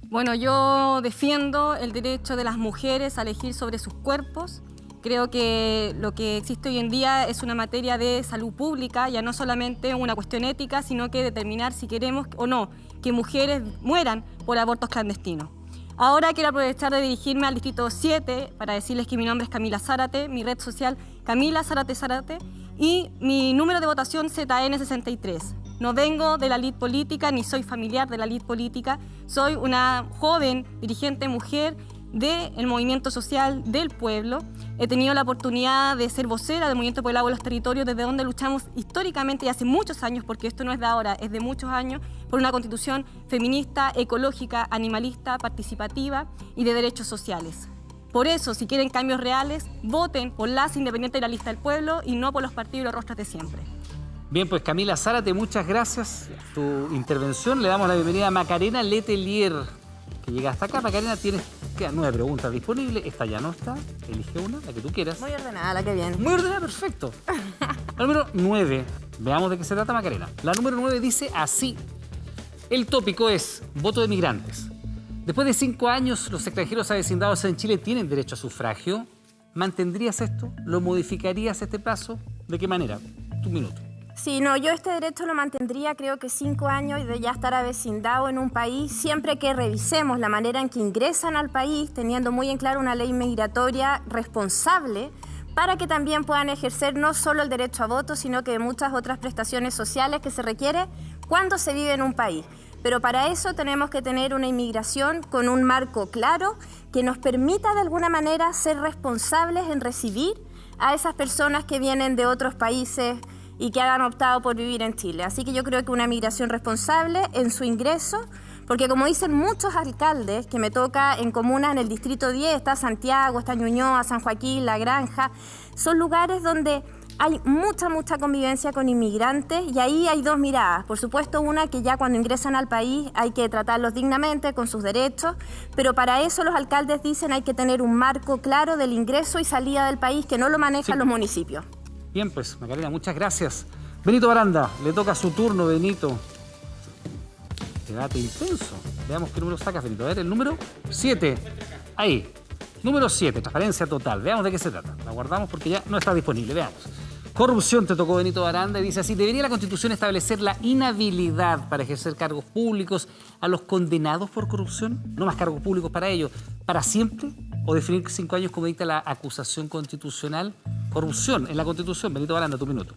S11: Bueno, yo defiendo el derecho de las mujeres a elegir sobre sus cuerpos. Creo que lo que existe hoy en día es una materia de salud pública, ya no solamente una cuestión ética, sino que determinar si queremos o no que mujeres mueran por abortos clandestinos. Ahora quiero aprovechar de dirigirme al Distrito 7 para decirles que mi nombre es Camila Zárate, mi red social Camila Zárate Zárate y mi número de votación ZN63. No vengo de la elite política ni soy familiar de la elite política, soy una joven dirigente mujer del movimiento social del pueblo. He tenido la oportunidad de ser vocera del Movimiento por el Agua y los Territorios, desde donde luchamos históricamente y hace muchos años, porque esto no es de ahora, es de muchos años, por una constitución feminista, ecológica, animalista, participativa y de derechos sociales. Por eso, si quieren cambios reales, voten por las independientes de la lista del pueblo y no por los partidos y los rostros de siempre.
S7: Bien, pues Camila Zárate, muchas gracias por tu intervención. Le damos la bienvenida a Macarena Letelier, que llega hasta acá. Macarena, quedan 9 preguntas disponibles. Esta ya no está. Elige una, la que tú quieras.
S1: Muy ordenada, la que viene.
S7: Muy ordenada, perfecto. La número 9. Veamos de qué se trata, Macarena. La número 9 dice así. El tópico es voto de migrantes. Después de 5 años, los extranjeros avecindados en Chile tienen derecho a sufragio. ¿Mantendrías esto? ¿Lo modificarías este plazo? ¿De qué manera? Tu minuto.
S1: Sí, no, yo este derecho lo mantendría, creo que 5 años de ya estar avecindado en un país, siempre que revisemos la manera en que ingresan al país, teniendo muy en claro una ley migratoria responsable, para que también puedan ejercer no solo el derecho a voto, sino que muchas otras prestaciones sociales que se requiere cuando se vive en un país. Pero para eso tenemos que tener una inmigración con un marco claro que nos permita de alguna manera ser responsables en recibir a esas personas que vienen de otros países y que han optado por vivir en Chile. Así que yo creo que una migración responsable en su ingreso, porque como dicen muchos alcaldes que me toca en comunas en el Distrito 10, está Santiago, está Ñuñoa, San Joaquín, La Granja, son lugares donde hay mucha convivencia con inmigrantes y ahí hay dos miradas. Por supuesto, una que ya cuando ingresan al país hay que tratarlos dignamente, con sus derechos, pero para eso los alcaldes dicen hay que tener un marco claro del ingreso y salida del país que no lo manejan los municipios.
S7: Bien, pues, Macarena, muchas gracias. Benito Baranda, le toca su turno, Benito. Debate intenso. Veamos qué número sacas, Benito. A ver, el número 7. Ahí. Número 7, transparencia total. Veamos de qué se trata. La guardamos porque ya no está disponible. Veamos. Corrupción te tocó, Benito Baranda, y dice así: ¿debería la Constitución establecer la inhabilidad para ejercer cargos públicos a los condenados por corrupción? No más cargos públicos para ellos, ¿para siempre? ¿O definir 5 años como dicta la acusación constitucional? Corrupción en la Constitución. Benito Baranda, tu minuto.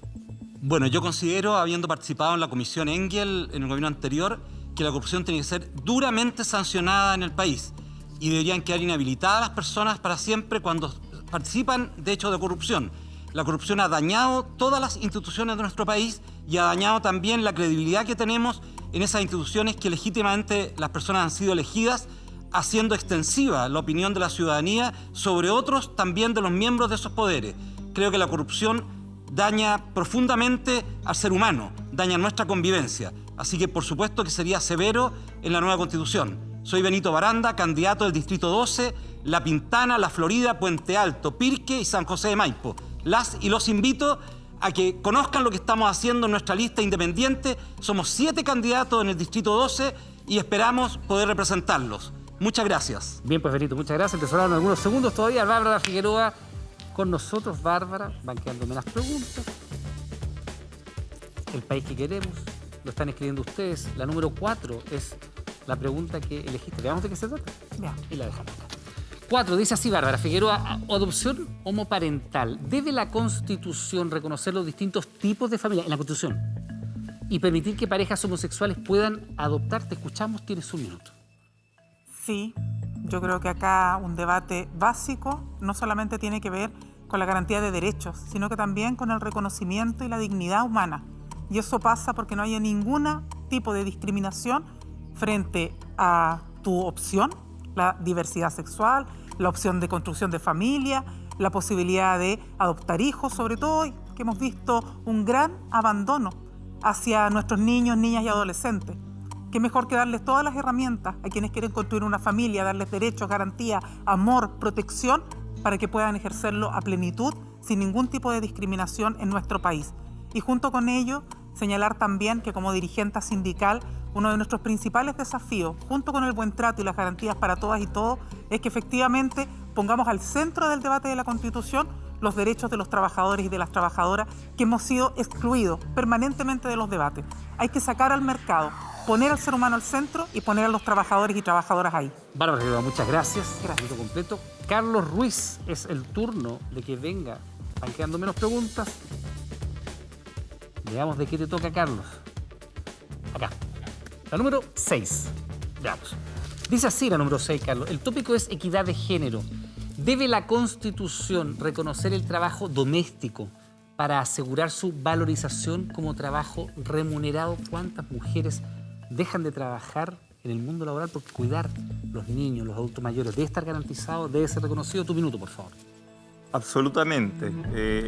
S10: Bueno, yo considero, habiendo participado en la Comisión Engel en el gobierno anterior, que la corrupción tiene que ser duramente sancionada en el país y deberían quedar inhabilitadas las personas para siempre cuando participan de hechos de corrupción. La corrupción ha dañado todas las instituciones de nuestro país y ha dañado también la credibilidad que tenemos en esas instituciones que legítimamente las personas han sido elegidas, haciendo extensiva la opinión de la ciudadanía sobre otros también de los miembros de esos poderes. Creo que la corrupción daña profundamente al ser humano, daña nuestra convivencia. Así que por supuesto que sería severo en la nueva Constitución. Soy Benito Baranda, candidato del Distrito 12, La Pintana, La Florida, Puente Alto, Pirque y San José de Maipo. Las y los invito a que conozcan lo que estamos haciendo en nuestra lista independiente. Somos 7 candidatos en el Distrito 12 y esperamos poder representarlos. Muchas gracias.
S7: Bien, pues Benito, muchas gracias. Te sobraron algunos segundos todavía. Bárbara Figueroa con nosotros. Bárbara, van quedando menos preguntas. El país que queremos, lo están escribiendo ustedes. La número 4 es la pregunta que elegiste. Veamos de qué se trata.
S9: Ya.
S7: Y la dejamos acá. 4, dice así Bárbara Figueroa: adopción homoparental. ¿Debe la Constitución reconocer los distintos tipos de familia en la Constitución y permitir que parejas homosexuales puedan adoptar? Te escuchamos, tienes un minuto.
S9: Sí, yo creo que acá un debate básico no solamente tiene que ver con la garantía de derechos, sino que también con el reconocimiento y la dignidad humana. Y eso pasa porque no haya ningún tipo de discriminación frente a tu opción, la diversidad sexual, la opción de construcción de familia, la posibilidad de adoptar hijos, sobre todo que hemos visto un gran abandono hacia nuestros niños, niñas y adolescentes. Qué mejor que darles todas las herramientas a quienes quieren construir una familia, darles derechos, garantía, amor, protección, para que puedan ejercerlo a plenitud, sin ningún tipo de discriminación en nuestro país. Y junto con ello, señalar también que como dirigente sindical, uno de nuestros principales desafíos, junto con el buen trato y las garantías para todas y todos, es que efectivamente pongamos al centro del debate de la Constitución los derechos de los trabajadores y de las trabajadoras que hemos sido excluidos permanentemente de los debates. Hay que sacar al mercado, poner al ser humano al centro y poner a los trabajadores y trabajadoras ahí.
S7: Bárbara Figueroa, muchas gracias. Gracias. Completo. Carlos Ruiz, es el turno de que venga. Van quedando menos preguntas. Veamos de qué te toca, Carlos. Acá. La número 6. Veamos. Dice así la número 6, Carlos. El tópico es equidad de género. ¿Debe la Constitución reconocer el trabajo doméstico para asegurar su valorización como trabajo remunerado? ¿Cuántas mujeres dejan de trabajar en el mundo laboral por cuidar los niños, los adultos mayores? ¿Debe estar garantizado? ¿Debe ser reconocido? Tu minuto, por favor.
S14: Absolutamente.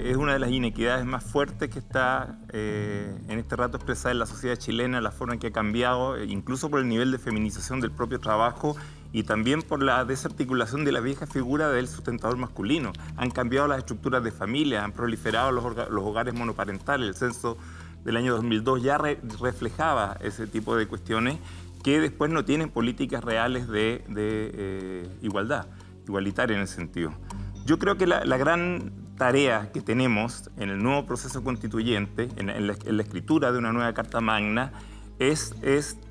S14: Es una de las inequidades más fuertes que está en este rato expresada en la sociedad chilena, la forma en que ha cambiado, incluso por el nivel de feminización del propio trabajo y también por la desarticulación de la vieja figura del sustentador masculino. Han cambiado las estructuras de familia, han proliferado los hogares monoparentales. El censo del año 2002 ya reflejaba ese tipo de cuestiones que después no tienen políticas reales de igualdad, igualitaria en ese sentido. Yo creo que la gran tarea que tenemos en el nuevo proceso constituyente, en la escritura de una nueva Carta Magna, es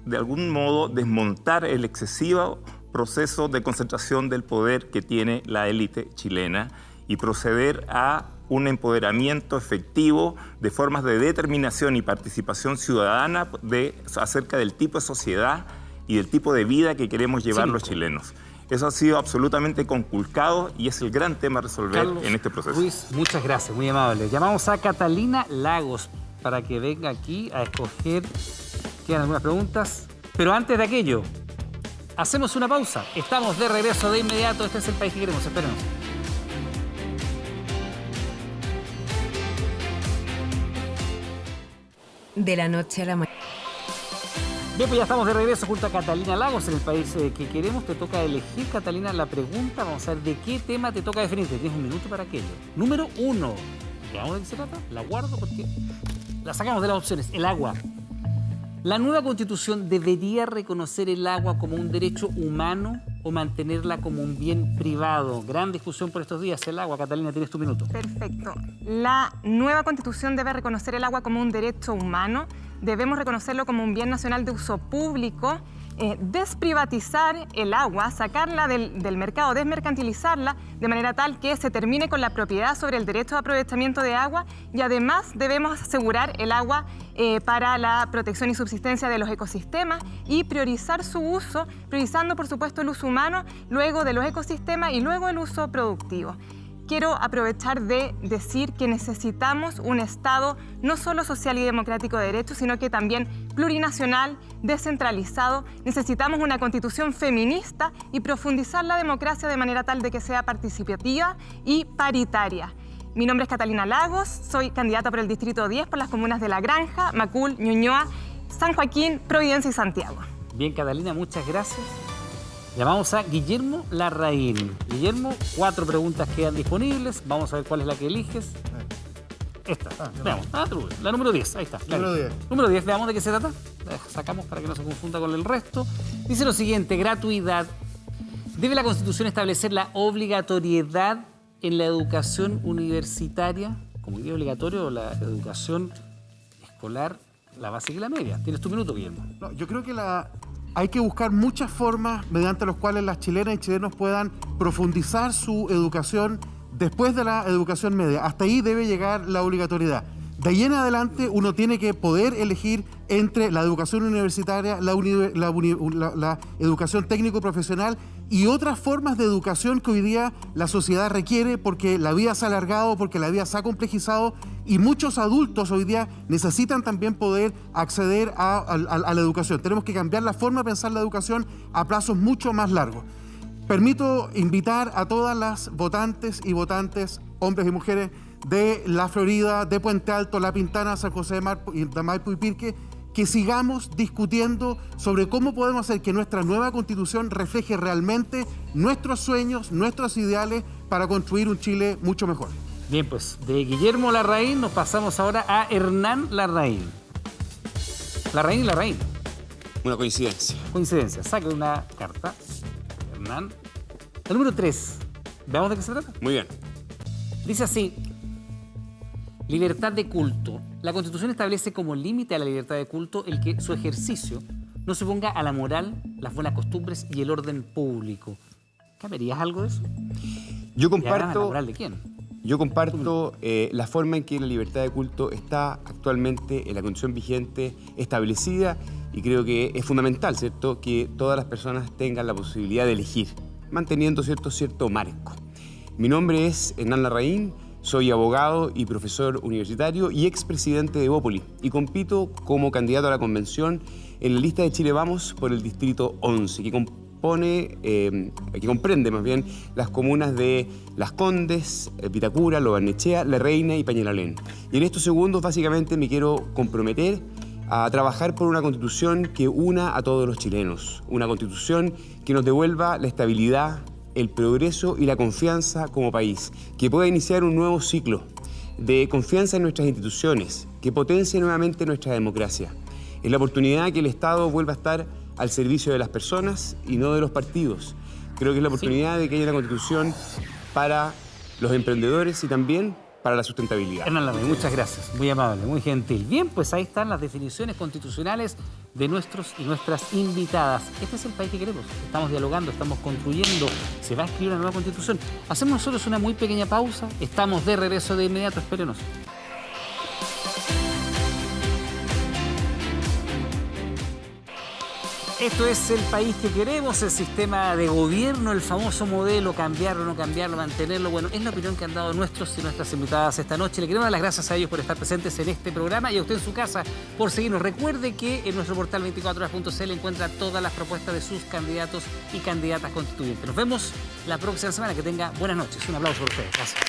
S14: de algún modo desmontar el excesivo proceso de concentración del poder que tiene la élite chilena y proceder a un empoderamiento efectivo de formas de determinación y participación ciudadana acerca del tipo de sociedad y del tipo de vida que queremos llevar los chilenos. Eso ha sido absolutamente conculcado y es el gran tema a resolver en este proceso.
S7: Luis, muchas gracias, muy amable. Llamamos a Catalina Lagos para que venga aquí a escoger. Quedan algunas preguntas, pero antes de aquello, hacemos una pausa. Estamos de regreso de inmediato. Este es El País que Queremos. Espérenos.
S16: De la noche a la mañana.
S7: Bien, pues ya estamos de regreso junto a Catalina Lagos en El País que Queremos. Te toca elegir, Catalina, la pregunta. Vamos a ver de qué tema te toca definirte. Tienes un minuto para aquello. Número 1. ¿Veamos de qué se trata? La guardo porque la sacamos de las opciones. El agua. ¿La nueva Constitución debería reconocer el agua como un derecho humano o mantenerla como un bien privado? Gran discusión por estos días. El agua. Catalina, tienes tu minuto.
S13: Perfecto. La nueva Constitución debe reconocer el agua como un derecho humano. Debemos reconocerlo como un bien nacional de uso público, desprivatizar el agua, sacarla del mercado, desmercantilizarla de manera tal que se termine con la propiedad sobre el derecho de aprovechamiento de agua y además debemos asegurar el agua para la protección y subsistencia de los ecosistemas y priorizar su uso, priorizando por supuesto el uso humano, luego de los ecosistemas y luego el uso productivo. Quiero aprovechar de decir que necesitamos un Estado no solo social y democrático de derecho, sino que también plurinacional, descentralizado. Necesitamos una constitución feminista y profundizar la democracia de manera tal de que sea participativa y paritaria. Mi nombre es Catalina Lagos, soy candidata por el Distrito 10 por las comunas de La Granja, Macul, Ñuñoa, San Joaquín, Providencia y Santiago.
S7: Bien, Catalina, muchas gracias. Llamamos a Guillermo Larraín. Guillermo, 4 preguntas quedan disponibles. Vamos a ver cuál es la que eliges. Esta. Veamos. La número 10. Ahí está.
S15: Número 10.
S7: Número 10. Veamos de qué se trata. La sacamos para que no se confunda con el resto. Dice lo siguiente. Gratuidad. ¿Debe la Constitución establecer la obligatoriedad en la educación universitaria? Como idea obligatorio, la educación escolar, la básica y la media. Tienes tu minuto, Guillermo.
S15: No, yo creo que hay que buscar muchas formas mediante las cuales las chilenas y chilenos puedan profundizar su educación después de la educación media. Hasta ahí debe llegar la obligatoriedad. De ahí en adelante uno tiene que poder elegir entre la educación universitaria, la educación técnico-profesional y otras formas de educación que hoy día la sociedad requiere porque la vida se ha alargado, porque la vida se ha complejizado y muchos adultos hoy día necesitan también poder acceder a la educación. Tenemos que cambiar la forma de pensar la educación a plazos mucho más largos. Permito invitar a todas las votantes y votantes, hombres y mujeres, de La Florida, de Puente Alto, La Pintana, San José de Maipo y Pirque, que sigamos discutiendo sobre cómo podemos hacer que nuestra nueva Constitución refleje realmente nuestros sueños, nuestros ideales para construir un Chile mucho mejor.
S7: Bien, pues de Guillermo Larraín nos pasamos ahora a Hernán Larraín. Larraín y Larraín.
S12: Una coincidencia.
S7: Coincidencia. Saque una carta, Hernán. El número 3. ¿Veamos de qué se trata?
S12: Muy bien.
S7: Dice así: libertad de culto. La Constitución establece como límite a la libertad de culto el que su ejercicio no se oponga a la moral, las buenas costumbres y el orden público. ¿Cambiarías algo de eso?
S12: Yo
S7: ¿La
S12: comparto...
S7: moral de quién?
S12: Yo comparto la forma en que la libertad de culto está actualmente en la condición vigente establecida y creo que es fundamental, ¿cierto?, que todas las personas tengan la posibilidad de elegir, manteniendo cierto marco. Mi nombre es Hernán Larraín, soy abogado y profesor universitario y expresidente de Evópoli y compito como candidato a la convención en la lista de Chile Vamos por el distrito 11, que comprende más bien las comunas de Las Condes, Vitacura, Lo Barnechea, La Reina y Peñalolén. Y en estos segundos básicamente me quiero comprometer a trabajar por una constitución que una a todos los chilenos, una constitución que nos devuelva la estabilidad, el progreso y la confianza como país, que pueda iniciar un nuevo ciclo de confianza en nuestras instituciones, que potencie nuevamente nuestra democracia. Es la oportunidad que el Estado vuelva a estar al servicio de las personas y no de los partidos. Creo que es la oportunidad de que haya una constitución para los emprendedores y también para la sustentabilidad.
S7: Hernán Larraín, muchas gracias. Muy amable, muy gentil. Bien, pues ahí están las definiciones constitucionales de nuestros y nuestras invitadas. Este es el país que queremos. Estamos dialogando, estamos construyendo. Se va a escribir una nueva constitución. Hacemos nosotros una muy pequeña pausa. Estamos de regreso de inmediato. Espérenos. Esto es el país que queremos, el sistema de gobierno, el famoso modelo, cambiarlo, no cambiarlo, mantenerlo. Bueno, es la opinión que han dado nuestros y nuestras invitadas esta noche. Le queremos dar las gracias a ellos por estar presentes en este programa y a usted en su casa por seguirnos. Recuerde que en nuestro portal 24horas.cl encuentra todas las propuestas de sus candidatos y candidatas constituyentes. Nos vemos la próxima semana. Que tenga buenas noches. Un aplauso por ustedes. Gracias.